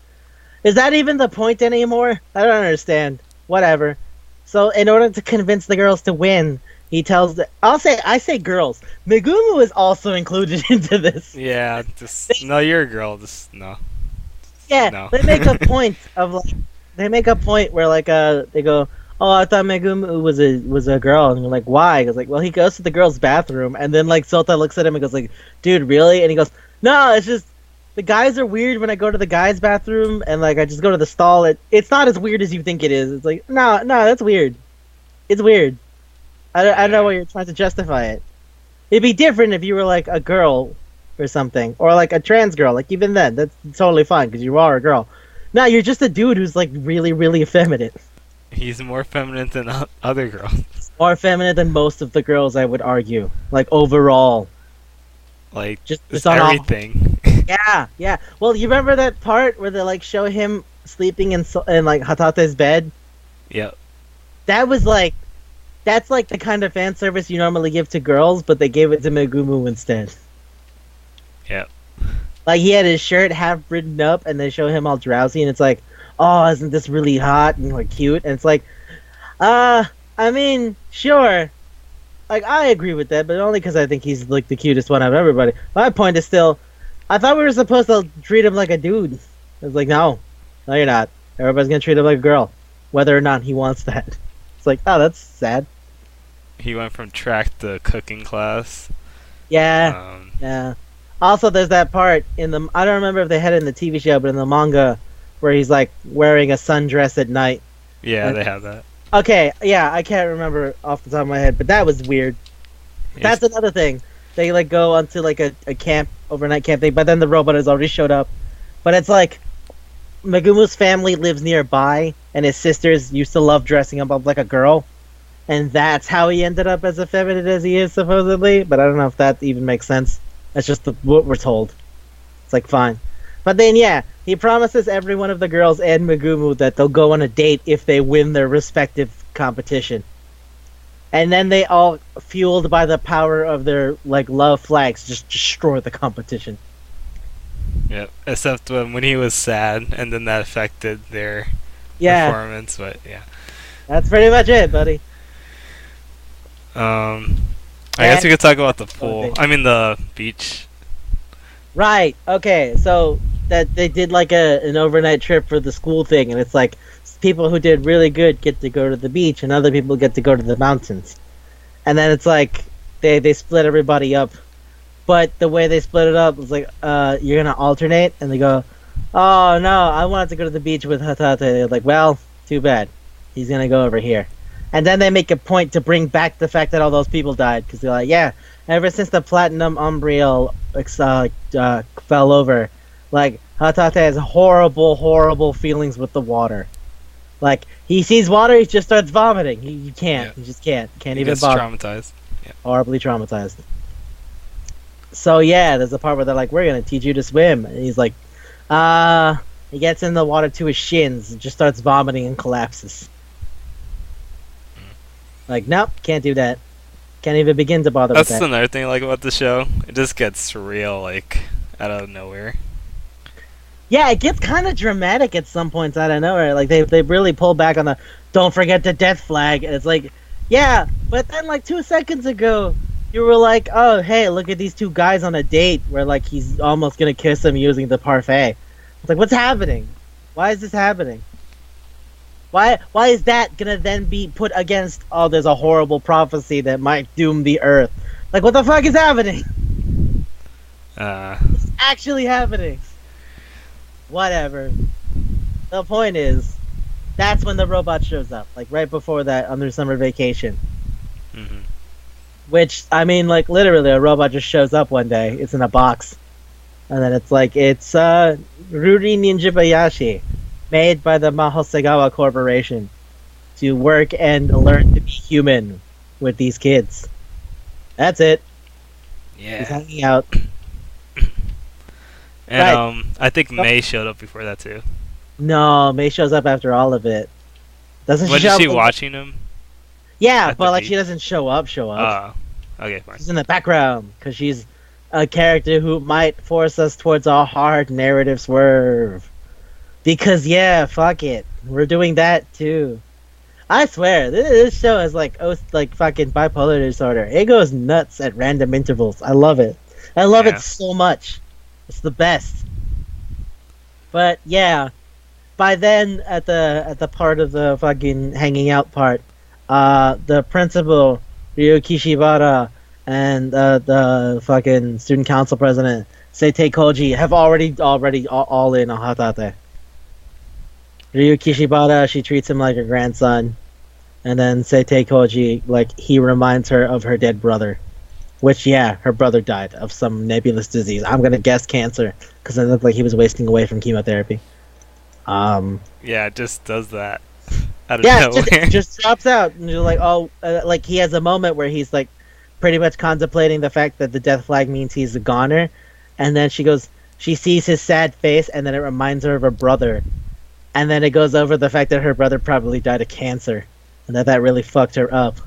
Speaker 1: is that even the point anymore? I don't understand. Whatever. So, in order to convince the girls to win, he tells I say girls. Megumu is also included into this.
Speaker 2: Yeah, no, you're a girl. No.
Speaker 1: Yeah,
Speaker 2: no.
Speaker 1: They make a point where like they go, oh, I thought Megumu was a girl, and you're like, why? He goes like, well, he goes to the girls' bathroom, and then like Sota looks at him and goes like, dude, really? And he goes, no, it's just the guys are weird when I go to the guys' bathroom, and like I just go to the stall. It's not as weird as you think it is. It's like, no, that's weird. It's weird. I don't know why you're trying to justify it. It'd be different if you were like a girl or something, or like a trans girl. Like even then, that's totally fine because you are a girl. No, you're just a dude who's like really, really effeminate.
Speaker 2: He's more feminine than other girls.
Speaker 1: More feminine than most of the girls, I would argue. Like overall.
Speaker 2: Like just everything.
Speaker 1: Yeah. Well, you remember that part where they like show him sleeping in like Hatate's bed?
Speaker 2: Yep.
Speaker 1: That's like the kind of fan service you normally give to girls, but they gave it to Megumu instead.
Speaker 2: Yep.
Speaker 1: Like he had his shirt half written up, and they show him all drowsy, and it's like, oh, isn't this really hot and like cute? And it's like, I mean, sure. Like, I agree with that, but only because I think he's, like, the cutest one out of everybody. My point is still, I thought we were supposed to treat him like a dude. I was like, no, you're not. Everybody's gonna treat him like a girl, whether or not he wants that. It's like, oh, that's sad.
Speaker 2: He went from track to cooking class.
Speaker 1: Yeah, yeah. Also, there's that part in the, I don't remember if they had it in the TV show, but in the manga, where he's, like, wearing a sundress at night.
Speaker 2: Yeah, they have that.
Speaker 1: Okay, yeah, I can't remember off the top of my head, but that was weird. That's another thing. They like go onto like a camp, overnight camp thing, but then the robot has already showed up. But it's like Megumu's family lives nearby, and his sisters used to love dressing up like a girl, and that's how he ended up as effeminate as he is supposedly. But I don't know if that even makes sense. That's just what we're told. It's like fine. But then, yeah, he promises every one of the girls and Megumu that they'll go on a date if they win their respective competition. And then they all, fueled by the power of their like love flags, just destroy the competition.
Speaker 2: Yep, except when he was sad, and then that affected their performance. But yeah,
Speaker 1: that's pretty much it, buddy.
Speaker 2: I guess we could talk about the pool. I mean the beach. Right.
Speaker 1: Okay. So that they did like an overnight trip for the school thing, and it's like people who did really good get to go to the beach, and other people get to go to the mountains. And then it's like they split everybody up. But the way they split it up was like, you're gonna alternate, and they go, oh no, I wanted to go to the beach with Hatate. They're like, well, too bad, he's gonna go over here. And then they make a point to bring back the fact that all those people died, because they're like, yeah, ever since the Platinum Umbriel fell over, like, Hatate has horrible feelings with the water. Like, he sees water, he just starts vomiting. He can't. Yeah. He just can't. Can't even bother.
Speaker 2: Traumatized. Yeah.
Speaker 1: Horribly traumatized. So, yeah, there's a part where they're like, we're going to teach you to swim. And he's like, he gets in the water to his shins and just starts vomiting and collapses. Like, nope, can't do that. Can't even begin to bother with that.
Speaker 2: That's another thing I like about the show. It just gets real, like, out of nowhere.
Speaker 1: Yeah, it gets kind of dramatic at some points out of nowhere. Like, they really pull back on the, don't forget the death flag. And it's like, yeah, but then, like, 2 seconds ago, you were like, oh, hey, look at these two guys on a date where, like, he's almost going to kiss them using the parfait. It's like, what's happening? Why is this happening? Why is that going to then be put against, oh, there's a horrible prophecy that might doom the Earth? Like, what the fuck is happening? It's actually happening. Whatever. The point is, that's when the robot shows up. Like, right before that, on their summer vacation.
Speaker 2: Mm-hmm.
Speaker 1: Which, I mean, like, literally, a robot just shows up one day. It's in a box. And then it's like, it's Ruri Ninjabayashi, made by the Mahosegawa Corporation to work and learn to be human with these kids. That's it.
Speaker 2: Yeah.
Speaker 1: He's hanging out.
Speaker 2: And
Speaker 1: right.
Speaker 2: I think May showed up before that too.
Speaker 1: No, May shows up after all of it. Doesn't
Speaker 2: Wasn't she watching him?
Speaker 1: Yeah, but like she doesn't show up.
Speaker 2: Oh, okay, fine.
Speaker 1: She's in the background because she's a character who might force us towards a hard narrative swerve. Because yeah, fuck it, we're doing that too. I swear, this show is like fucking bipolar disorder. It goes nuts at random intervals. I love it. I love it so much. It's the best. But yeah, by then at the part of the fucking hanging out part, the principal Ryuki Shibata and the fucking student council president Seitei Koji have already all in on Hatate. Ryuki Shibata, she treats him like her grandson, and then Seitei Koji, like, he reminds her of her dead brother. Which, yeah, her brother died of some nebulous disease. I'm gonna guess cancer, because it looked like he was wasting away from chemotherapy.
Speaker 2: Yeah, it just does that. Out of nowhere.
Speaker 1: It just drops out, and you're like, oh, like he has a moment where he's like, pretty much contemplating the fact that the death flag means he's a goner, and then she sees his sad face, and then it reminds her of her brother, and then it goes over the fact that her brother probably died of cancer, and that really fucked her up.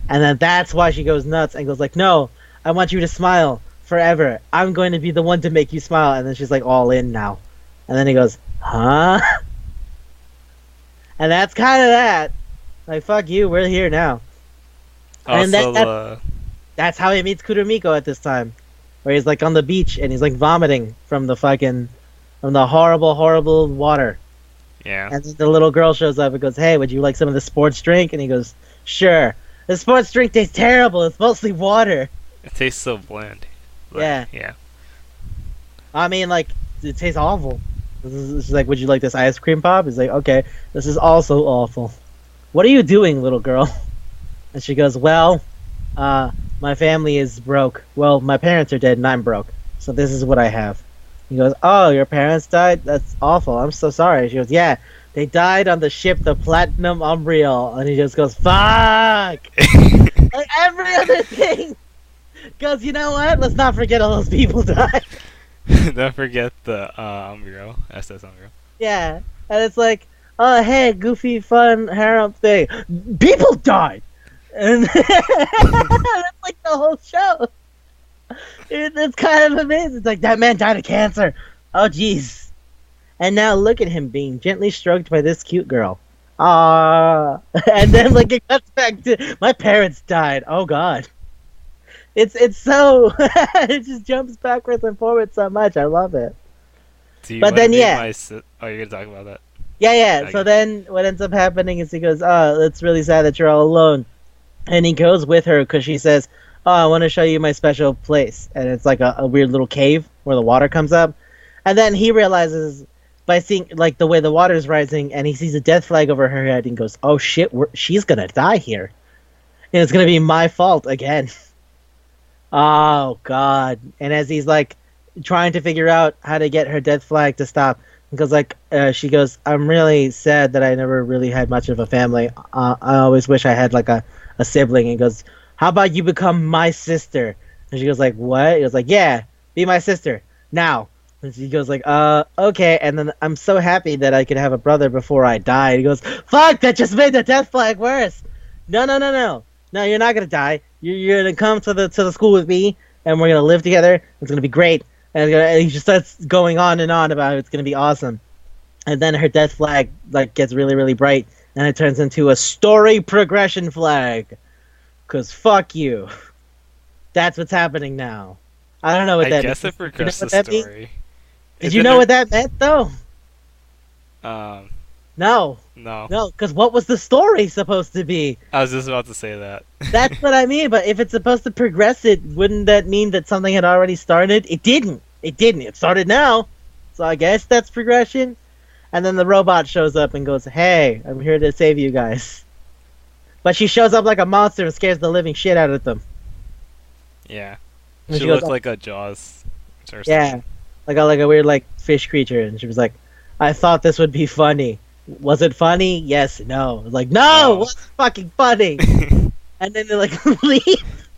Speaker 1: And then that's why she goes nuts and goes like, no, I want you to smile forever. I'm going to be the one to make you smile. And then she's like all in now. And then he goes, huh? And that's kind of that. Like, fuck you, we're here now.
Speaker 2: Also,
Speaker 1: and that's how he meets Kurumiko at this time. Where he's like on the beach and he's like vomiting from the horrible water.
Speaker 2: Yeah.
Speaker 1: And then the little girl shows up and goes, hey, would you like some of the sports drink? And he goes, sure. The sports drink tastes terrible. It's mostly water.
Speaker 2: It tastes so bland.
Speaker 1: Yeah.
Speaker 2: Yeah.
Speaker 1: I mean, like, it tastes awful. She's like, would you like this ice cream pop? He's like, okay, this is also awful. What are you doing, little girl? And she goes, well, my family is broke. Well, my parents are dead and I'm broke. So this is what I have. He goes, oh, your parents died? That's awful. I'm so sorry. She goes, yeah. They died on the ship, the Platinum Umbriel. And he just goes, fuck! Like every other thing! Goes, you know what? Let's not forget all those people died.
Speaker 2: Don't forget the Umbriel. SS Umbriel.
Speaker 1: Yeah. And it's like, oh, hey, goofy, fun, harem thing. People died! And that's like the whole show. It's kind of amazing. It's like, that man died of cancer. Oh, jeez. And now look at him being gently stroked by this cute girl. And then like it cuts back to my parents died. Oh god. It's so it just jumps backwards and forwards so much. I love it.
Speaker 2: Do you
Speaker 1: but then yeah.
Speaker 2: Oh, you're gonna talk about that.
Speaker 1: Yeah. So
Speaker 2: Okay.
Speaker 1: then what ends up happening is he goes, "Oh, it's really sad that you're all alone." And he goes with her because she says, "Oh, I want to show you my special place." And it's like a weird little cave where the water comes up. And then he realizes by seeing like the way the water's rising, and he sees a death flag over her head, and goes, "Oh shit, she's gonna die here, and it's gonna be my fault again." Oh god! And as he's like trying to figure out how to get her death flag to stop, because like she goes, "I'm really sad that I never really had much of a family. I always wish I had like a sibling." And he goes, "How about you become my sister?" And she goes like, "What?" He goes like, "Yeah, be my sister now." And she goes like, okay." And then I'm so happy that I could have a brother before I die. And he goes, "Fuck! That just made the death flag worse." No, you're not gonna die. You're gonna come to the school with me, and we're gonna live together. It's gonna be great. And he just starts going on and on about it's gonna be awesome. And then her death flag like gets really really bright, and it turns into a story progression flag. Cause fuck you. That's what's happening now. I don't know what
Speaker 2: I
Speaker 1: that
Speaker 2: guess
Speaker 1: means.
Speaker 2: it
Speaker 1: You know
Speaker 2: progressed the
Speaker 1: what that means?
Speaker 2: story.
Speaker 1: Did
Speaker 2: It
Speaker 1: you know
Speaker 2: didn't.
Speaker 1: what that meant though?
Speaker 2: Um,
Speaker 1: No,
Speaker 2: no.
Speaker 1: no. Cause what was the story supposed to be?
Speaker 2: I was just about to say that.
Speaker 1: That's what I mean. But if it's supposed to progress it, wouldn't that mean that something had already started? It didn't. It didn't. It started now. So I guess that's progression. And then the robot shows up and goes, "Hey, I'm here to save you guys." But she shows up like a monster and scares the living shit out of them.
Speaker 2: Yeah.
Speaker 1: And
Speaker 2: She
Speaker 1: she goes,
Speaker 2: looked
Speaker 1: "Oh,
Speaker 2: like a Jaws or
Speaker 1: yeah,
Speaker 2: something.
Speaker 1: like a weird like fish creature." And she was like, "I thought this would be funny. Was it funny? Yes, no." I was like, "No,
Speaker 2: No.
Speaker 1: what's fucking funny?" And then they like leave.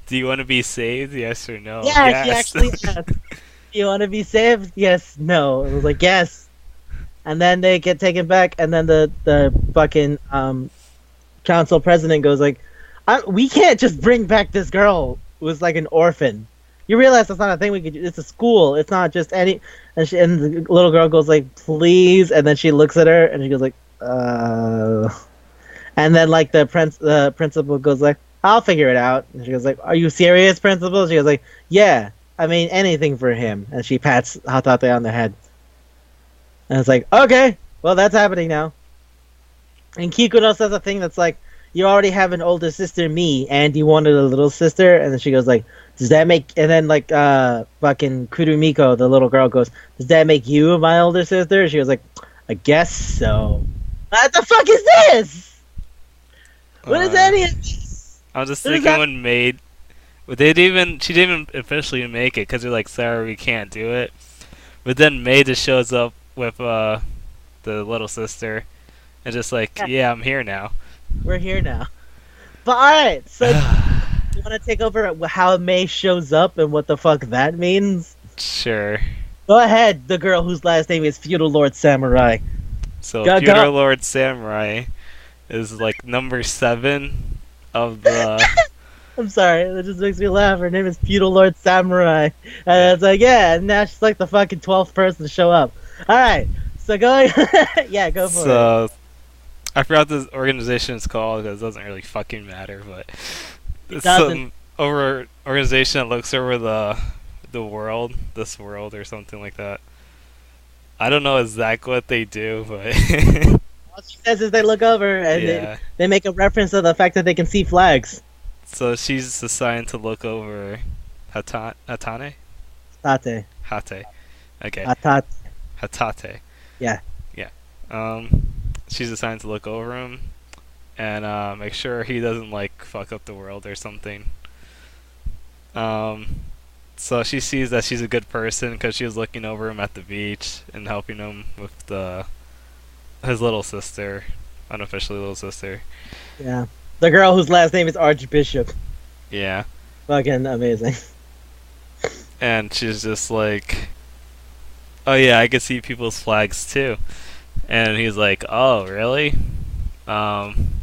Speaker 2: Do you want to be saved? Yes or no?
Speaker 1: Yeah, she
Speaker 2: Yes.
Speaker 1: actually asked, "Do you want to be saved?" Yes, no. I was like, "Yes." And then they get taken back, and then the fucking council president goes like, "We can't just bring back this girl who's like an orphan. You realize that's not a thing we could do. It's a school. It's not just any." And the little girl goes like, "Please," and then she looks at her and she goes like, "Uh." And then like the principal goes like, "I'll figure it out." And she goes like, "Are you serious, principal?" She goes like, "Yeah. I mean anything for him." And she pats Hatate on the head. And it's like, "Okay, well that's happening now." And Kikuno says a thing that's like, "You already have an older sister, me, and you wanted a little sister." And then she goes like, "Does that make?" And then like fucking Kurumiko, the little girl, goes, "Does that make you my older sister?" She goes like, "I guess so." What the fuck is this? What is
Speaker 2: Uh,
Speaker 1: any of this?
Speaker 2: I'm just
Speaker 1: What is
Speaker 2: thinking
Speaker 1: that?
Speaker 2: when Maid, but they didn't even. She didn't even officially make it because they're like, "Sorry, we can't do it." But then Maid just shows up with the little sister and just like,
Speaker 1: Yeah,
Speaker 2: "Yeah, I'm here now."
Speaker 1: we're here now. But alright, so you want to take over how May shows up and what the fuck that means?
Speaker 2: Sure.
Speaker 1: Go ahead, the girl whose last name is Feudal Lord Samurai.
Speaker 2: So
Speaker 1: Go,
Speaker 2: Pewter
Speaker 1: go.
Speaker 2: Lord Samurai is like number 7 of the.
Speaker 1: I'm sorry, that just makes me laugh. Her name is Feudal Lord Samurai.
Speaker 2: Yeah.
Speaker 1: And it's like, yeah, and now she's like the fucking 12th person to show up. Alright, so go. Yeah, go for it.
Speaker 2: So I forgot this organization is called because it doesn't really fucking matter, but
Speaker 1: It
Speaker 2: it's
Speaker 1: doesn't.
Speaker 2: some organization that looks over the world, this world or something like that. I don't know exactly what they do, but
Speaker 1: All she says is they look over and
Speaker 2: yeah.
Speaker 1: they make a reference to the fact that they can see flags.
Speaker 2: So she's assigned to look over Hatane?
Speaker 1: Tate.
Speaker 2: Hate. Okay.
Speaker 1: Atat.
Speaker 2: Hatate.
Speaker 1: Yeah.
Speaker 2: Yeah. She's assigned to look over him and make sure he doesn't like fuck up the world or something. Um, so she sees that she's a good person because she was looking over him at the beach and helping him with his little sister, unofficially little sister.
Speaker 1: Yeah. The girl whose last name is Archbishop.
Speaker 2: Yeah.
Speaker 1: Fucking amazing.
Speaker 2: And she's just like, "Oh yeah, I can see people's flags too." And he's like, "Oh really?" Um,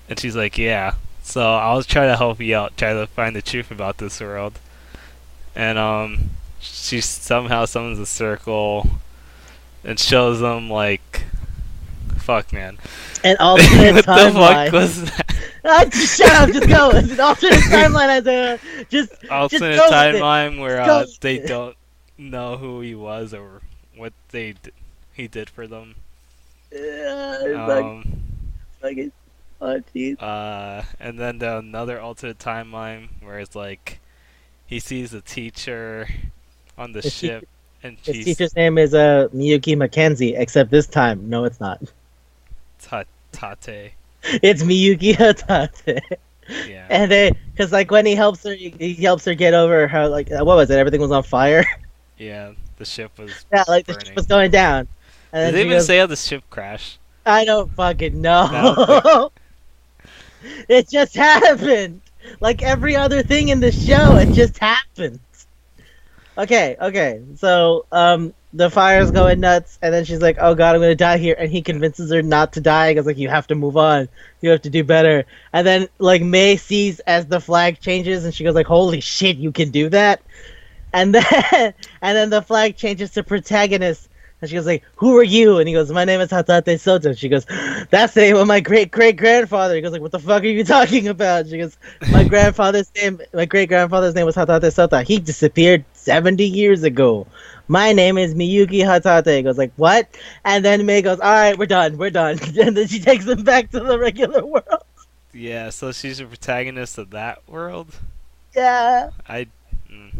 Speaker 2: and she's like, "Yeah. So I'll try to help you out, try to find the truth about this world." And she somehow summons a circle and shows them like, fuck man,
Speaker 1: An alternate
Speaker 2: what the fuck
Speaker 1: timeline.
Speaker 2: was that?
Speaker 1: Just shut up, just go. It's an alternate timeline. Just
Speaker 2: Alternate
Speaker 1: go with it.
Speaker 2: timeline where
Speaker 1: Go with
Speaker 2: they
Speaker 1: it.
Speaker 2: don't know who he was or what he did for them. Um,
Speaker 1: Fucking, oh jeez.
Speaker 2: and then another alternate timeline where it's like he sees a teacher on the
Speaker 1: His,
Speaker 2: ship,
Speaker 1: teacher,
Speaker 2: and
Speaker 1: his
Speaker 2: she's
Speaker 1: teacher's name is Miyuki Mackenzie, except this time, no, it's not.
Speaker 2: Tate.
Speaker 1: It's Miyuki Hatate.
Speaker 2: Yeah.
Speaker 1: And because like when he helps her get over how like what was it? Everything was on fire.
Speaker 2: Yeah, the ship was
Speaker 1: Yeah, like the
Speaker 2: burning.
Speaker 1: ship was going down. And
Speaker 2: Did
Speaker 1: then
Speaker 2: they
Speaker 1: she
Speaker 2: even
Speaker 1: goes,
Speaker 2: say how the ship crashed?
Speaker 1: I don't fucking
Speaker 2: No.
Speaker 1: know. It just happened. Like every other thing in the show, it just happened. Okay. So, the fire's going nuts, and then she's like, "Oh God, I'm gonna die here," and he convinces her not to die. He goes like, "You have to move on. You have to do better." And then like May sees as the flag changes, and she goes like, "Holy shit, you can do that!" And then and then the flag changes to protagonist. And she goes like, "Who are you?" And he goes, "My name is Hatate Soto." And she goes, "That's the name of my great grandfather." He goes like, "What the fuck are you talking about?" She goes, my great grandfather's name was Hatate Soto. He disappeared 70 years ago. My name is Miyuki Hatate. He goes like, "What?" And then May goes, "All right, we're done. And then she takes him back to the regular world.
Speaker 2: Yeah, so she's the protagonist of that world.
Speaker 1: Yeah,
Speaker 2: I. Mm,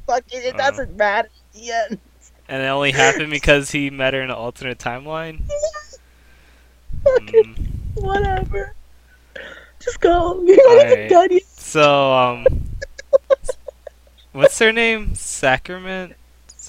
Speaker 1: fucking, it doesn't matter at the end.
Speaker 2: and it only happened because he met her in an alternate timeline.
Speaker 1: Fucking whatever. Just go. You're not even done yet.
Speaker 2: So, what's her name? Sacrament?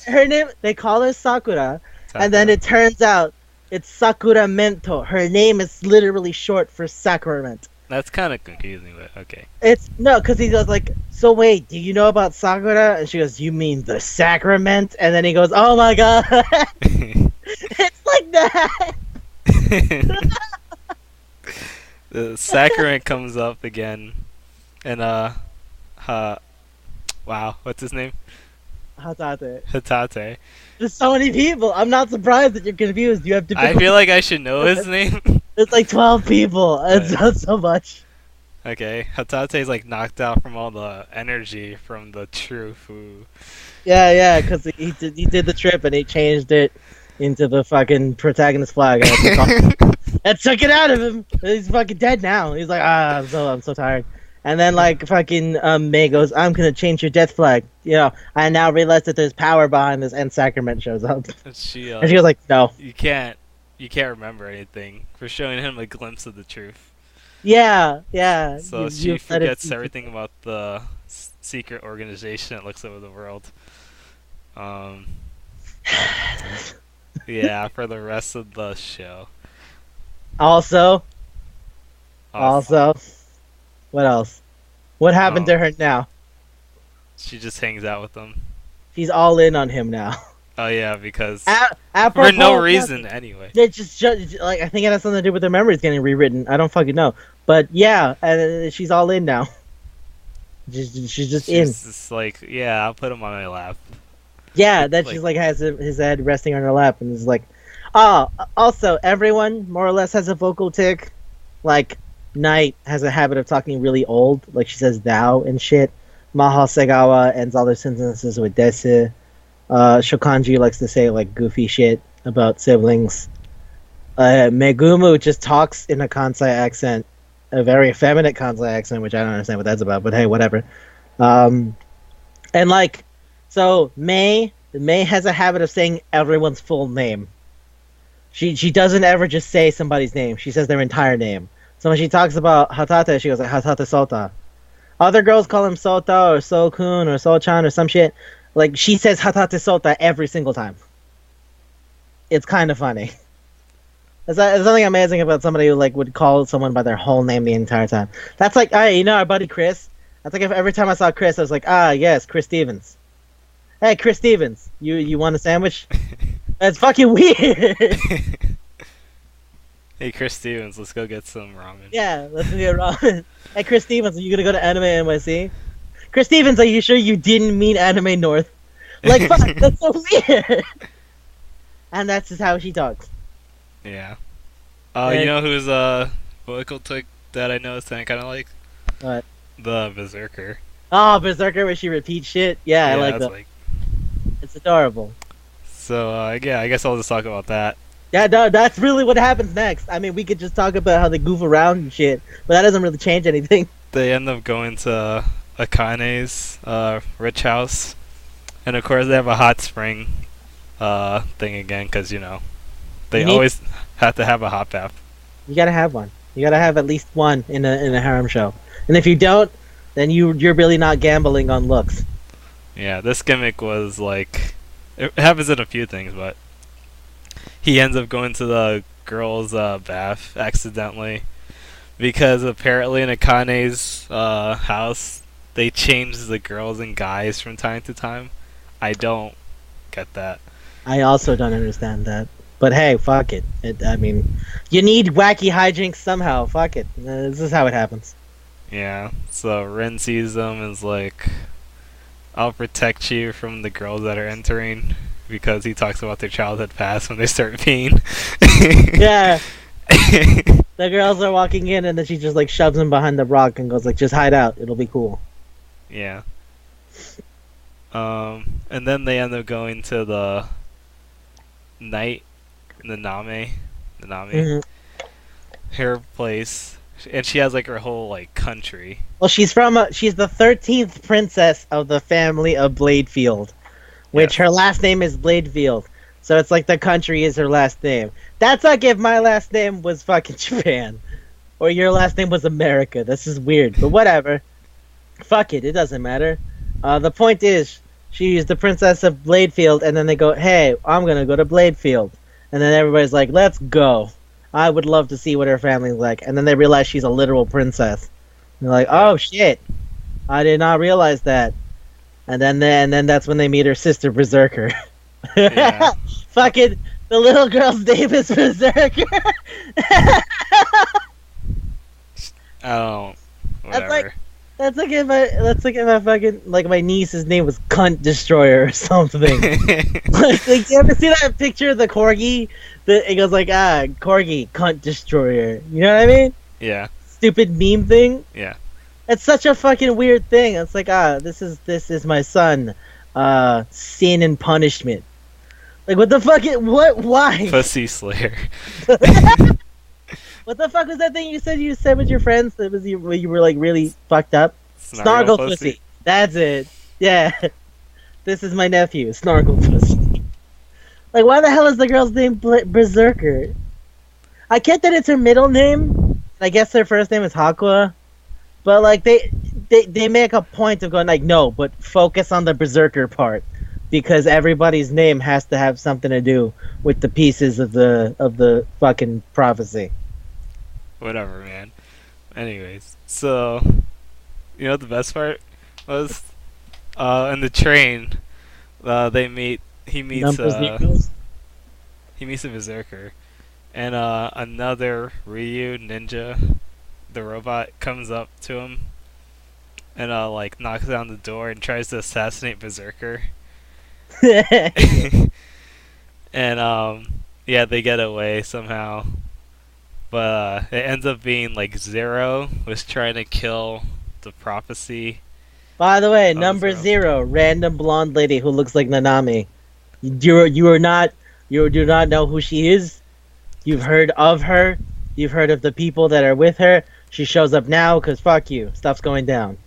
Speaker 1: Her name, they call her Sakura, and then it turns out it's Sakuramento. Her name is literally short for sacrament.
Speaker 2: That's kind of confusing, but okay.
Speaker 1: It's, no, because he goes like, "So wait, do you know about Sakura?" And she goes, "You mean the sacrament?" And then he goes, "Oh my god." It's like that.
Speaker 2: The sacrament comes up again, and wow, what's his name? Hatate.
Speaker 1: There's so many people. I'm not surprised that you're confused. You have to.
Speaker 2: I feel like I should know his name.
Speaker 1: It's like 12 people. It's not so much.
Speaker 2: Okay, Hatate's like knocked out from all the energy from the truth.
Speaker 1: Yeah, because he did the trip and he changed it into the fucking protagonist flag. That took it out of him. He's fucking dead now. He's like, I'm so tired. And then like fucking May goes, "I'm gonna change your death flag." I now realize that there's power behind this, and Sacrament shows up.
Speaker 2: And she
Speaker 1: goes like, "No,
Speaker 2: you can't remember anything for showing him a glimpse of the truth."
Speaker 1: Yeah.
Speaker 2: So she forgets everything about the secret organization that looks over the world. Yeah, for the rest of the show.
Speaker 1: Also, what else? What happened to her now?
Speaker 2: She just hangs out with them.
Speaker 1: She's all in on him now.
Speaker 2: Oh yeah, because
Speaker 1: for
Speaker 2: no reason anyway.
Speaker 1: They just like, I think it has something to do with their memories getting rewritten. I don't fucking know, but yeah, and she's all in now. She's just in.
Speaker 2: She's just like, yeah, I'll put him on my lap.
Speaker 1: Yeah, that she's like has his head resting on her lap and is like, also everyone more or less has a vocal tick. Like Night has a habit of talking really old, like she says thou and shit. Mahal Segawa ends all their sentences with desu. Shokanji likes to say like goofy shit about siblings. Megumu just talks in a Kansai accent, a very effeminate Kansai accent, which I don't understand what that's about, but hey, whatever. And like, so May has a habit of saying everyone's full name. She doesn't ever just say somebody's name. She says their entire name. So when she talks about Hatate, she goes like Hatate Sota. Other girls call him Sota or So-kun or So-chan or some shit. Like, she says Hatate Sota every single time. It's kind of funny. There's something amazing about somebody who like would call someone by their whole name the entire time. That's like, hey, our buddy Chris? That's like if every time I saw Chris, I was like, yes, Chris Stevens. Hey, Chris Stevens, you want a sandwich? That's fucking weird.
Speaker 2: Hey, Chris Stevens, let's go get some ramen.
Speaker 1: Yeah, let's go get ramen. Hey, Chris Stevens, are you gonna go to Anime NYC? Chris Stevens, are you sure you didn't mean Anime North? Like, fuck, that's so weird. And that's just how she talks.
Speaker 2: Yeah. You know who's a vocal tick that I noticed and I kind of like?
Speaker 1: What?
Speaker 2: The Berserker.
Speaker 1: Oh, Berserker, where she repeats shit? Yeah, I like that. It's adorable.
Speaker 2: So, yeah, I guess I'll just talk about that.
Speaker 1: Yeah, no, that's really what happens next. I mean, we could just talk about how they goof around and shit, but that doesn't really change anything.
Speaker 2: They end up going to Akane's rich house, and of course they have a hot spring thing again, because they
Speaker 1: You need,
Speaker 2: always have to have a hot bath.
Speaker 1: you gotta have one. You gotta have at least one in a harem show. And if you don't, then you're really not gambling on looks.
Speaker 2: Yeah, this gimmick was like it happens in a few things, but he ends up going to the girls' bath accidentally because apparently in Akane's house they change the girls and guys from time to time. I don't get that.
Speaker 1: I also don't understand that. But hey, fuck it. I mean, you need wacky hijinks somehow. Fuck it. This is how it happens.
Speaker 2: Yeah, so Ren sees them and is like, I'll protect you from the girls that are entering because he talks about their childhood past when they start peeing.
Speaker 1: Yeah. The girls are walking in and then she just like shoves them behind the rock and goes like, just hide out. It'll be cool.
Speaker 2: Yeah. And then they end up going to the night, Naname,
Speaker 1: Mhm.
Speaker 2: her place, and she has like her whole like country.
Speaker 1: Well, she's the 13th princess of the family of Bladefield, which her last name is Bladefield. So it's like the country is her last name. That's like if my last name was fucking Japan, or your last name was America. This is weird, but whatever. Fuck it, it doesn't matter. The point is, she's the princess of Bladefield, and then they go, hey, I'm gonna go to Bladefield. And then everybody's like, let's go. I would love to see what her family's like. And then they realize she's a literal princess. They're like, oh shit, I did not realize that. And then that's when they meet her sister, Berserker.
Speaker 2: Yeah.
Speaker 1: Fucking, the little girl's name is Berserker.
Speaker 2: I don't. Whatever.
Speaker 1: That's like if I fucking like my niece's name was Cunt Destroyer or something. like you ever see that picture of the corgi? It goes like corgi Cunt Destroyer. You know what I mean?
Speaker 2: Yeah.
Speaker 1: Stupid meme thing.
Speaker 2: Yeah.
Speaker 1: It's such a fucking weird thing. It's like this is my son, sin and punishment. Like what the fuck? What? Why?
Speaker 2: Pussy Slayer.
Speaker 1: What the fuck was that thing you said with your friends? That was you were like really fucked up. Snargle pussy. That's it. Yeah. This is my nephew, Snargle pussy. Like, why the hell is the girl's name Berserker? I get that it's her middle name. I guess her first name is Hakua. But like they make a point of going like, no, but focus on the Berserker part. Because everybody's name has to have something to do with the pieces of the fucking prophecy.
Speaker 2: Whatever, man. Anyways, so you know what the best part was? In the train, he meets a berserker, and another Ryu ninja, the robot, comes up to him and like knocks down the door and tries to assassinate Berserker. And yeah, they get away somehow. But it ends up being like Zero was trying to kill the prophecy.
Speaker 1: By the way, number Zero, random blonde lady who looks like Nanami. You do not know who she is. You've heard of her. You've heard of the people that are with her. She shows up now because fuck you. Stuff's going down.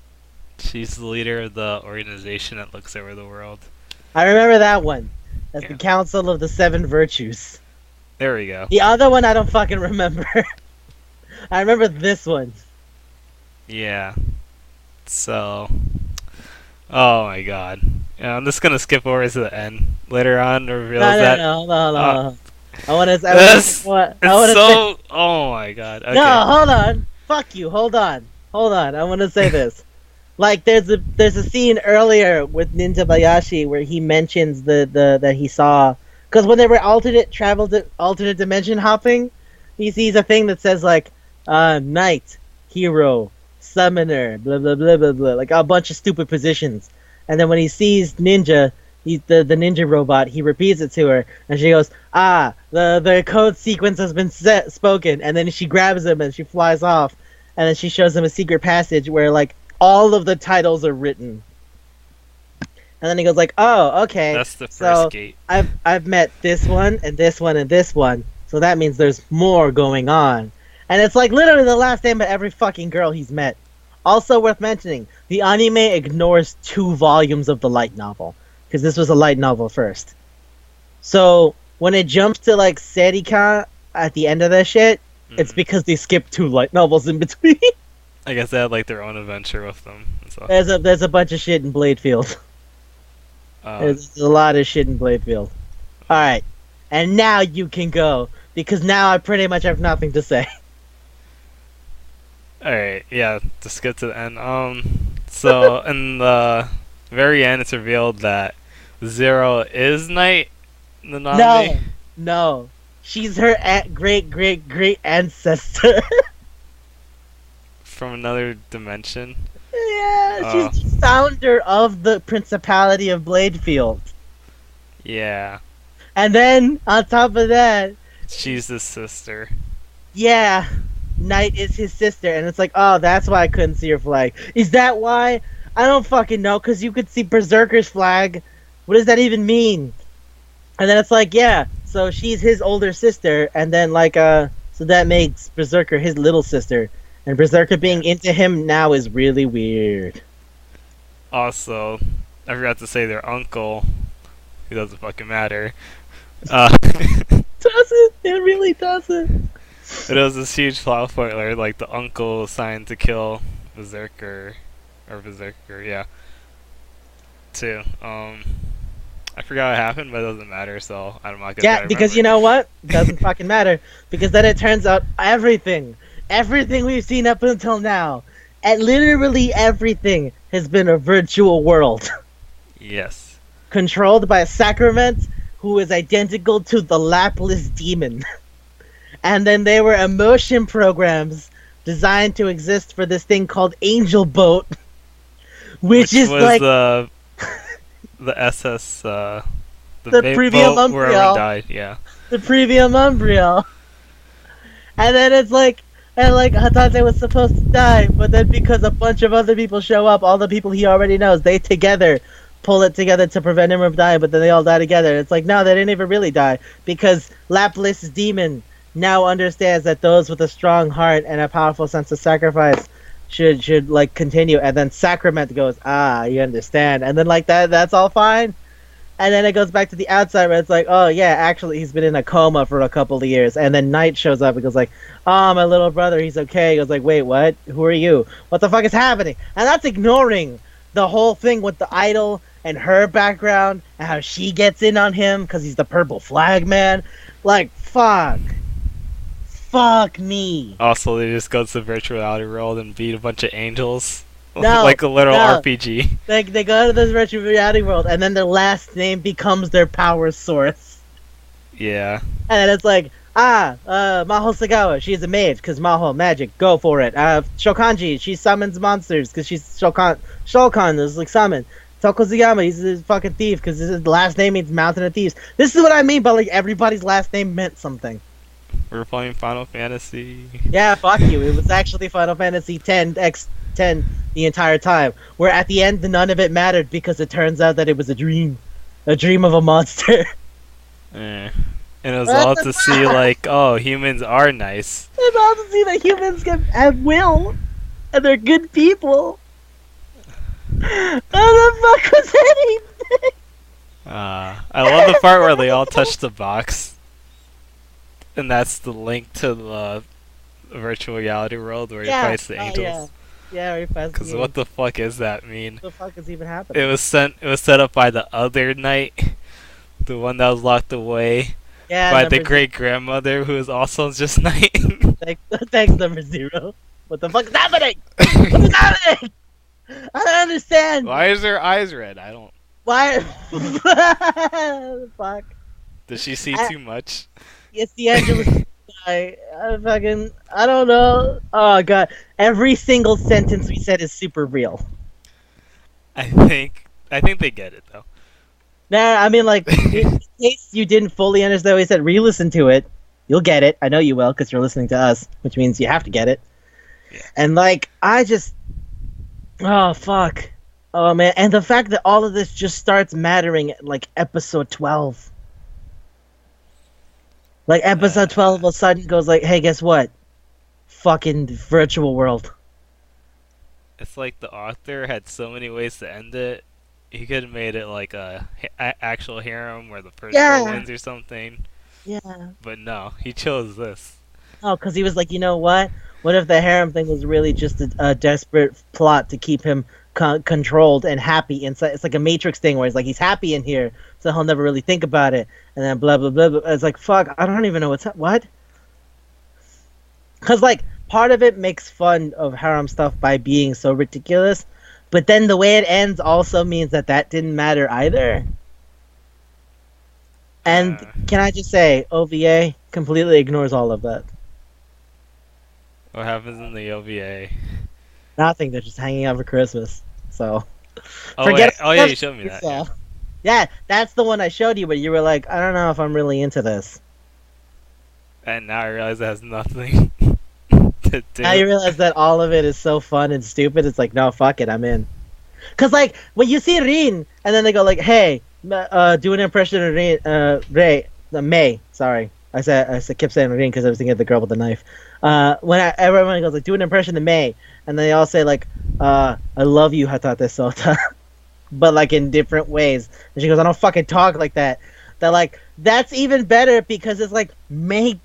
Speaker 2: She's the leader of the organization that looks over the world.
Speaker 1: I remember that one. That's the Council of the Seven Virtues.
Speaker 2: There we go.
Speaker 1: The other one I don't fucking remember. I remember this one.
Speaker 2: Yeah. So, oh my god. Yeah, I'm just gonna skip over to the end later on to realize
Speaker 1: No, hold on. I want to.
Speaker 2: Oh my god. Okay.
Speaker 1: No, hold on. Fuck you. Hold on. I want to say this. Like, there's a scene earlier with Ninja Bayashi where he mentions that he saw. Because when they were alternate dimension hopping, he sees a thing that says like, knight, hero, summoner, blah blah blah blah blah, like a bunch of stupid positions. And then when he sees Ninja, the ninja robot, he repeats it to her, and she goes, the code sequence has been spoken. And then she grabs him and she flies off, and then she shows him a secret passage where like all of the titles are written. And then he goes like, "Oh, okay.
Speaker 2: That's the first
Speaker 1: So
Speaker 2: gate.
Speaker 1: I've met this one and this one and this one. So that means there's more going on." And it's like literally the last name of every fucking girl he's met. Also worth mentioning, the anime ignores 2 volumes of the light novel because this was a light novel first. So when it jumps to like Serika at the end of that shit, it's because they skipped 2 light novels in between.
Speaker 2: I guess they had like their own adventure with them. And stuff.
Speaker 1: There's a bunch of shit in Bladefield. There's a lot of shit in Bladefield. Alright. And now you can go. Because now I pretty much have nothing to say.
Speaker 2: Alright, yeah, to skip to the end. So in the very end, it's revealed that Zero is Knight. The nominee.
Speaker 1: No. She's her great ancestor.
Speaker 2: From another dimension.
Speaker 1: Yeah, she's the founder of the Principality of Bladefield.
Speaker 2: Yeah.
Speaker 1: And then, on top of that...
Speaker 2: she's his sister.
Speaker 1: Yeah. Knight is his sister, and it's like, oh, that's why I couldn't see her flag. Is that why? I don't fucking know, because you could see Berserker's flag. What does that even mean? And then it's like, yeah, so she's his older sister, and then, like, so that makes Berserker his little sister. And Berserker being into him now is really weird.
Speaker 2: Also, I forgot to say their uncle, who doesn't fucking matter.
Speaker 1: Doesn't. It really doesn't.
Speaker 2: It was this huge plot point where, like, the uncle signed to kill Berserker, yeah. Too. I forgot what happened, but it doesn't matter, so I'm not gonna.
Speaker 1: Yeah, because you know what? It doesn't fucking matter. Because then it turns out everything we've seen up until now, and literally everything, has been a virtual world.
Speaker 2: Yes.
Speaker 1: Controlled by a sacrament who is identical to the Lapless demon. And then they were emotion programs designed to exist for this thing called Angel Boat, which is
Speaker 2: was
Speaker 1: like
Speaker 2: the SS
Speaker 1: the
Speaker 2: big
Speaker 1: Premium
Speaker 2: boat where everyone
Speaker 1: Umbriel.
Speaker 2: died. Yeah.
Speaker 1: The Premium Umbriel. And then it's like, Hatate was supposed to die, but then because a bunch of other people show up, all the people he already knows, they together pull it together to prevent him from dying, but then they all die together. It's like, no, they didn't even really die, because Laplace Demon now understands that those with a strong heart and a powerful sense of sacrifice should like continue, and then Sacrament goes, you understand, and then like that's all fine. And then it goes back to the outside where it's like, oh yeah, actually he's been in a coma for a couple of years. And then Knight shows up and goes like, oh, my little brother, he's okay. He goes like, wait, what? Who are you? What the fuck is happening? And that's ignoring the whole thing with the idol and her background and how she gets in on him because he's the purple flag man. Like, fuck. Fuck me.
Speaker 2: Also, they just go to the virtual reality world and beat a bunch of angels.
Speaker 1: No,
Speaker 2: like a little RPG.
Speaker 1: They go to this virtual reality world, and then their last name becomes their power source.
Speaker 2: Yeah.
Speaker 1: And then it's like, Maho Sagawa, she's a mage, because Maho, magic, go for it. Shokanji, she summons monsters, because she's Shulkan is like summon. Tokozuyama, he's a fucking thief, because his last name means Mountain of Thieves. This is what I mean by, like, everybody's last name meant something.
Speaker 2: We're playing Final Fantasy.
Speaker 1: Yeah, fuck you. It was actually Final Fantasy X10 the entire time. Where at the end, none of it mattered because it turns out that it was a dream of a monster.
Speaker 2: And it was all to see, like, oh, humans are nice.
Speaker 1: It's all to see that humans have will, and they're good people. What the fuck was anything?
Speaker 2: I love the part where they all touch the box. And that's the link to the virtual reality world where he fights the angels.
Speaker 1: Yeah, where he fights the
Speaker 2: Because what the fuck does that mean?
Speaker 1: What the fuck is even happening?
Speaker 2: It was set up by the other knight, the one that was locked away by the great grandmother, who is also just knight.
Speaker 1: Thanks, number 0. What the fuck is happening? What is happening? I don't understand.
Speaker 2: Why is her eyes red? I don't.
Speaker 1: Why? Fuck.
Speaker 2: Does she see too much?
Speaker 1: It's the Angelus. I don't know. Oh god, every single sentence we said is super real.
Speaker 2: I think they get it though.
Speaker 1: Nah, I mean, like, in case you didn't fully understand what we said, re-listen to it. You'll get it. I know you will, because you're listening to us, which means you have to get it. Yeah. And like, oh fuck. Oh man, and the fact that all of this just starts mattering at like episode 12. Like episode 12 all of a sudden goes like, "Hey, guess what? Fucking virtual world."
Speaker 2: It's like the author had so many ways to end it. He could have made it like actual harem where the first girl
Speaker 1: Yeah.
Speaker 2: wins or something.
Speaker 1: Yeah.
Speaker 2: But no, he chose this.
Speaker 1: Oh, because he was like, you know what? What if the harem thing was really just a desperate plot to keep him controlled and happy inside? It's like a Matrix thing where he's like, he's happy in here, so he'll never really think about it. And then blah, blah, blah, blah. It's like, fuck, I don't even know what? Because, like, part of it makes fun of harem stuff by being so ridiculous, but then the way it ends also means that didn't matter either. And can I just say, OVA completely ignores all of that.
Speaker 2: What happens in the OVA?
Speaker 1: Nothing. They're just hanging out for Christmas. So
Speaker 2: Oh,
Speaker 1: forget.
Speaker 2: wait. Oh yeah, you showed me that. Yeah.
Speaker 1: Yeah, that's the one I showed you, but you were like, I don't know if I'm really into this.
Speaker 2: And now I realize it has nothing to do.
Speaker 1: Now you realize that all of it is so fun and stupid. It's like, no, fuck it, I'm in. Cause like when you see Rin, and then they go like, hey, do an impression of Rin, May. Sorry, I kept saying Rin because I was thinking of the girl with the knife. Everyone goes like, do an impression of May, and they all say like, I love you, Hatate Sota, but like in different ways. And she goes, I don't fucking talk like that. They're like, that's even better because it's like May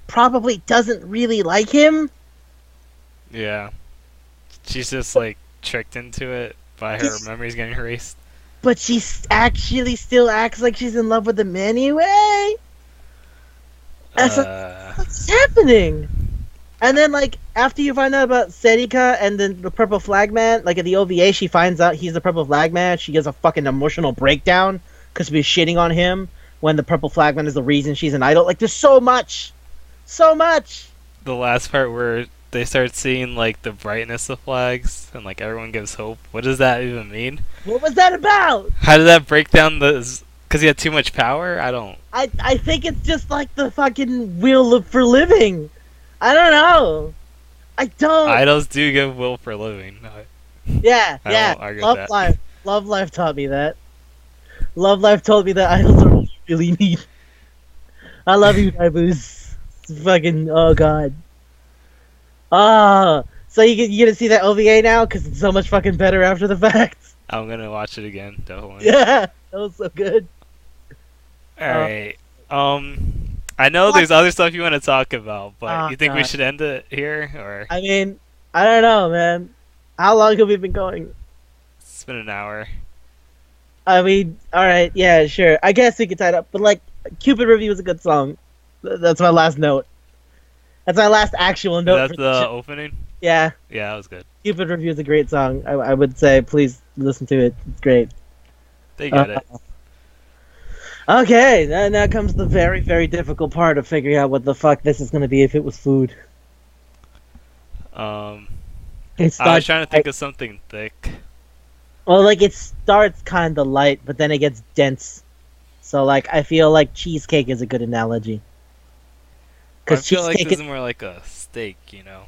Speaker 1: probably doesn't really like him.
Speaker 2: Yeah, she's just like tricked into it by her memories getting erased.
Speaker 1: But she actually still acts like she's in love with him anyway. What's happening? And then, like, after you find out about Serika and then the Purple Flag Man, like at the OVA, she finds out he's the Purple Flag Man. She gets a fucking emotional breakdown because she's shitting on him when the Purple Flag Man is the reason she's an idol. Like, there's so much! So much!
Speaker 2: The last part where they start seeing, like, the brightness of flags and, like, everyone gives hope. What does that even mean?
Speaker 1: What was that about?
Speaker 2: How did that break down the... Because he had too much power? I don't...
Speaker 1: I think it's just like the fucking will for living. I don't know. I don't.
Speaker 2: Idols do give will for living.
Speaker 1: Yeah. Love Life taught me that. Love Life told me that idols are really, really neat. I love you, Daibus. Fucking, oh god. So you gonna see that OVA now? Because it's so much fucking better after the fact.
Speaker 2: I'm gonna watch it again, definitely.
Speaker 1: Yeah, that was so good.
Speaker 2: Alright. I know there's other stuff you want to talk about, but you think we should end it here, or?
Speaker 1: I mean, I don't know, man. How long have we been going?
Speaker 2: It's been an hour.
Speaker 1: I mean, alright, yeah, sure. I guess we could tie it up, but like, Cupid Review is a good song. That's my last note. That's my last actual note.
Speaker 2: That's the opening?
Speaker 1: Yeah.
Speaker 2: Yeah, that was good.
Speaker 1: Cupid Review is a great song. I would say, please listen to it. It's great.
Speaker 2: They get it.
Speaker 1: Okay, now comes the very, very difficult part of figuring out what the fuck this is going to be if it was food.
Speaker 2: I was trying to think of something thick.
Speaker 1: Well, like, it starts kind of light, but then it gets dense. So, like, I feel like cheesecake is a good analogy.
Speaker 2: I feel like this is more like a steak, you know?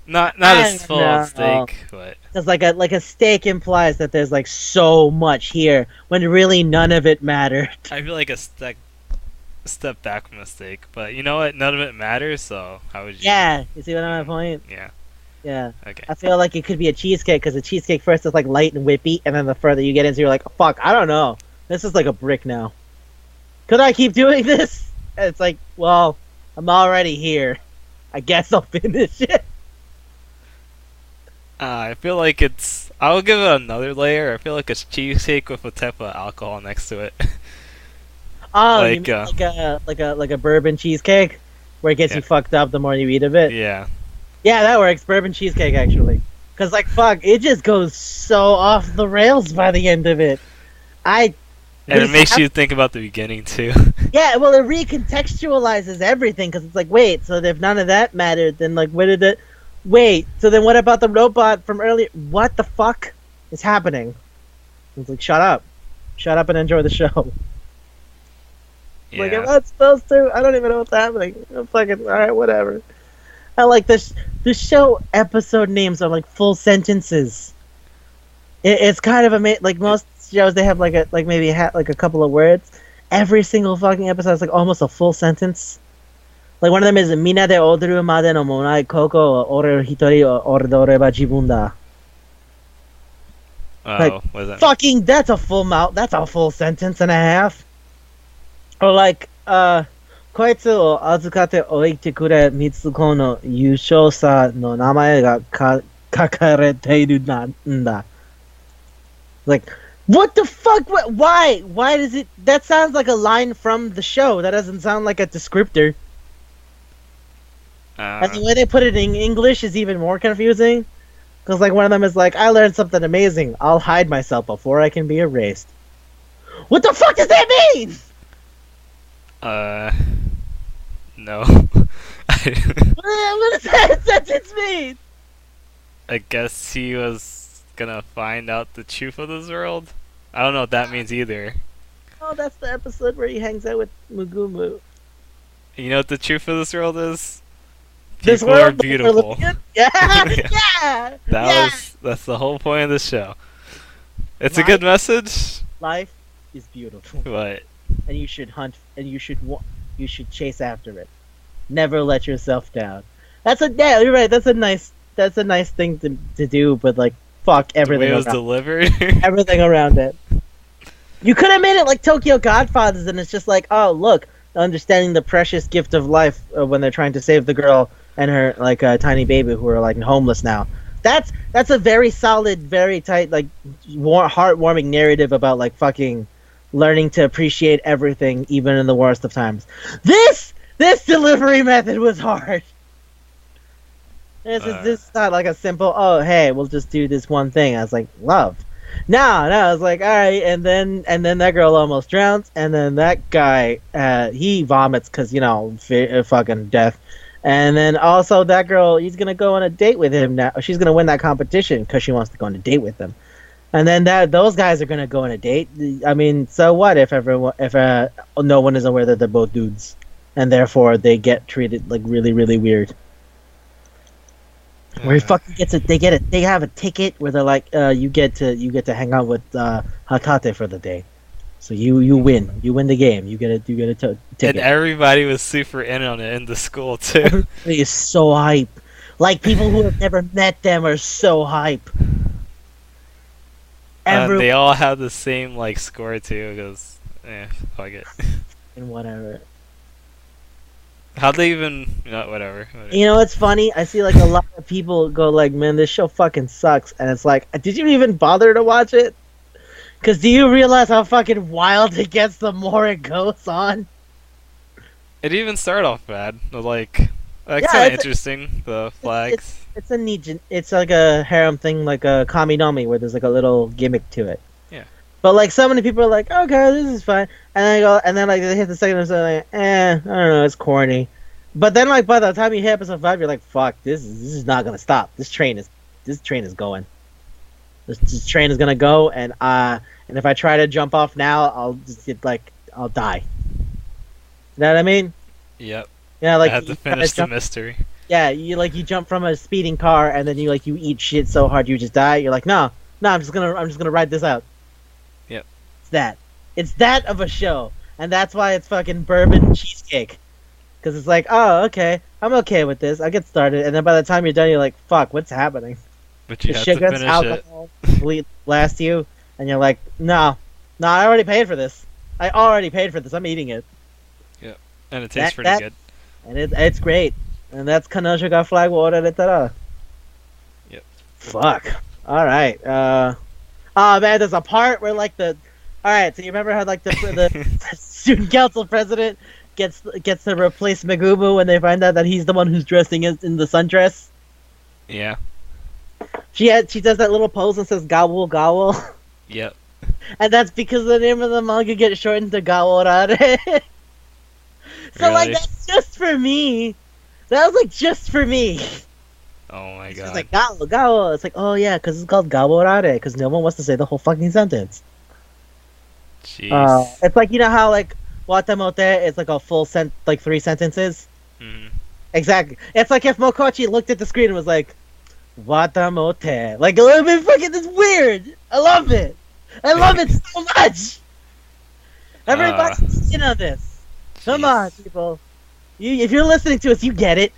Speaker 2: Not a full steak, but...
Speaker 1: Because, like a steak implies that there's, like, so much here, when really none of it mattered.
Speaker 2: I feel like a step back from a steak, but you know what? None of it matters, so how would you...
Speaker 1: Yeah, you see what I'm at point?
Speaker 2: Yeah.
Speaker 1: Yeah.
Speaker 2: Okay.
Speaker 1: I feel like it could be a cheesecake, because the cheesecake first is, like, light and whippy, and then the further you get into, you're like, fuck, I don't know. This is like a brick now. Could I keep doing this? And it's like, well, I'm already here. I guess I'll finish it.
Speaker 2: I feel like it's... I'll give it another layer. I feel like it's cheesecake with a type of alcohol next to it.
Speaker 1: Oh, like, you mean like a bourbon cheesecake? Where it gets you fucked up the more you eat of it?
Speaker 2: Yeah.
Speaker 1: Yeah, that works. Bourbon cheesecake, actually. Because, like, fuck, it just goes so off the rails by the end of it. And
Speaker 2: it makes you think about the beginning, too.
Speaker 1: Yeah, well, it recontextualizes everything, because it's like, wait, so if none of that mattered, then, like, where did it... Wait, so then what about the robot from earlier? What the fuck is happening? It's like, shut up. Shut up and enjoy the show.
Speaker 2: Yeah.
Speaker 1: Like, am I supposed to? I don't even know what's happening. I'm fucking, alright, whatever. I like this. The show episode names are like full sentences. It's kind of amazing. Like most shows, they have like a like maybe like a couple of words. Every single fucking episode is like almost a full sentence. Like one of them is "Mina de odoru made no monai koko ore hitori orodoreba jibun da."
Speaker 2: Oh,
Speaker 1: Like
Speaker 2: what does that mean?
Speaker 1: fucking, that's a full mouth. That's a full sentence and a half. Or like, koitsu o azukate oite kure Mitsuko no yushosa no namae ga kakareteiru nda. Like, what the fuck? Why? Why does it? That sounds like a line from the show. That doesn't sound like a descriptor. And the way they put it in English is even more confusing. Because, like, one of them is like, I learned something amazing. I'll hide myself before I can be erased. What the fuck does that mean?
Speaker 2: No.
Speaker 1: What does that sentence mean?
Speaker 2: I guess he was gonna find out the truth of this world. I don't know what that means either.
Speaker 1: Oh, that's the episode where he hangs out with Mugumu.
Speaker 2: You know what the truth of this world is?
Speaker 1: This
Speaker 2: People
Speaker 1: world
Speaker 2: are beautiful.
Speaker 1: Yeah,
Speaker 2: Yeah.
Speaker 1: yeah.
Speaker 2: That's the whole point of the show. It's a
Speaker 1: Life-
Speaker 2: good message,
Speaker 1: Life is beautiful,
Speaker 2: but
Speaker 1: and you should hunt, and you should chase after it. Never let yourself down. Yeah, you're right. That's a nice thing to do, but like, fuck
Speaker 2: the
Speaker 1: everything.
Speaker 2: way it was
Speaker 1: around,
Speaker 2: delivered.
Speaker 1: everything around it. You could have made it like Tokyo Godfathers, and it's just like, oh look, understanding the precious gift of life when they're trying to save the girl and her like tiny baby who are like homeless now. That's a very solid, very tight, like heartwarming narrative about like fucking learning to appreciate everything, even in the worst of times. This delivery method was hard. This is not like a simple, oh hey, we'll just do this one thing. I was like, love. No, I was like, all right, and then that girl almost drowns, and then that guy he vomits because fucking death, and then also that girl, he's gonna go on a date with him now. She's gonna win that competition because she wants to go on a date with him, and then those guys are gonna go on a date. I mean, so what if no one is aware that they're both dudes, and therefore they get treated like really really weird. Where he fucking gets it, they have a ticket where they're like, you get to hang out with Hatate for the day, so you win the game, you get a ticket.
Speaker 2: And everybody was super in on it in the school too.
Speaker 1: Everybody is so hype, like people who have never met them are so hype.
Speaker 2: They all have the same like score too, because fuck it.
Speaker 1: And whatever.
Speaker 2: How'd they even? Whatever.
Speaker 1: You know, it's funny. I see like a lot of people go like, "Man, this show fucking sucks," and it's like, did you even bother to watch it? Because do you realize how fucking wild it gets the more it goes on?
Speaker 2: It even started off bad. Like, that's
Speaker 1: Yeah,
Speaker 2: kind of
Speaker 1: it's
Speaker 2: interesting. The flags.
Speaker 1: It's a neat. It's like a harem thing, like a Kaminomi, where there's like a little gimmick to it.
Speaker 2: Yeah.
Speaker 1: But like so many people are like, okay, this is fine, and then like they hit the second episode, like, I don't know, it's corny. But then like by the time you hit episode 5, you're like, fuck, this is not gonna stop. This train is going. This train is gonna go, and if I try to jump off now, I'll die. You know what I mean?
Speaker 2: Yep.
Speaker 1: Yeah, like
Speaker 2: I had to finish the mystery.
Speaker 1: Yeah, you jump from a speeding car, and then you eat shit so hard you just die. You're like, no, I'm just gonna ride this out.
Speaker 2: Yep.
Speaker 1: It's that of a show, and that's why it's fucking Bourbon Cheesecake. Because it's like, oh, okay, I'm okay with this. I get started, and then by the time you're done, you're like, fuck, what's happening?
Speaker 2: But you
Speaker 1: The
Speaker 2: have to
Speaker 1: sugar,
Speaker 2: finish
Speaker 1: alcohol, blast you, and you're like, no, I already paid for this. I'm eating it.
Speaker 2: it. And it tastes pretty good.
Speaker 1: And it's great. And that's Kanojo ga flag wa Oraretara.
Speaker 2: Yep.
Speaker 1: Fuck. Alright. Oh man, there's a part where like alright, so you remember how like the student council president gets to replace Megumu when they find out that he's the one who's dressing in the sundress?
Speaker 2: Yeah.
Speaker 1: She does that little pose and says "Gawul Gawul."
Speaker 2: Yep.
Speaker 1: And that's because the name of the manga gets shortened to Gaworare. So
Speaker 2: Really?
Speaker 1: like that's just for me. That was like just for me.
Speaker 2: Oh my god.
Speaker 1: It's like Gawul Gawul. It's like, oh yeah, because it's called Gaworare, because no one wants to say the whole fucking sentence.
Speaker 2: Jeez.
Speaker 1: It's like, you know how like Watamote is like a full like 3 sentences?
Speaker 2: Mhm.
Speaker 1: Exactly. It's like if Mokochi looked at the screen and was like, Watamote. Like a little bit fucking, it's weird. I love it. I love it so much. Everybody's in on this. Come on, people. If you're listening to us, you get it.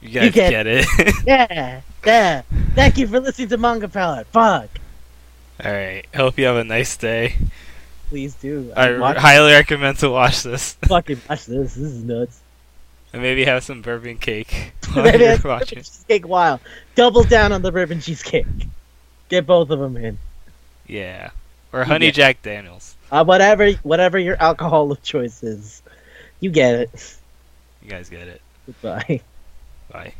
Speaker 2: You guys get it.
Speaker 1: Yeah. Thank you for listening to Manga Palate. Fuck.
Speaker 2: Alright, hope you have a nice day.
Speaker 1: Please do.
Speaker 2: I highly recommend to watch this.
Speaker 1: Fucking watch this. This is nuts.
Speaker 2: And maybe have some bourbon cake while
Speaker 1: Maybe
Speaker 2: you're
Speaker 1: have
Speaker 2: watching.
Speaker 1: cheesecake while. Double down on the ribbon cheesecake. Get both of them in.
Speaker 2: Yeah. Or honey Jack Daniels.
Speaker 1: Whatever your alcohol of choice is. You get it.
Speaker 2: You guys get it.
Speaker 1: Goodbye.
Speaker 2: Bye.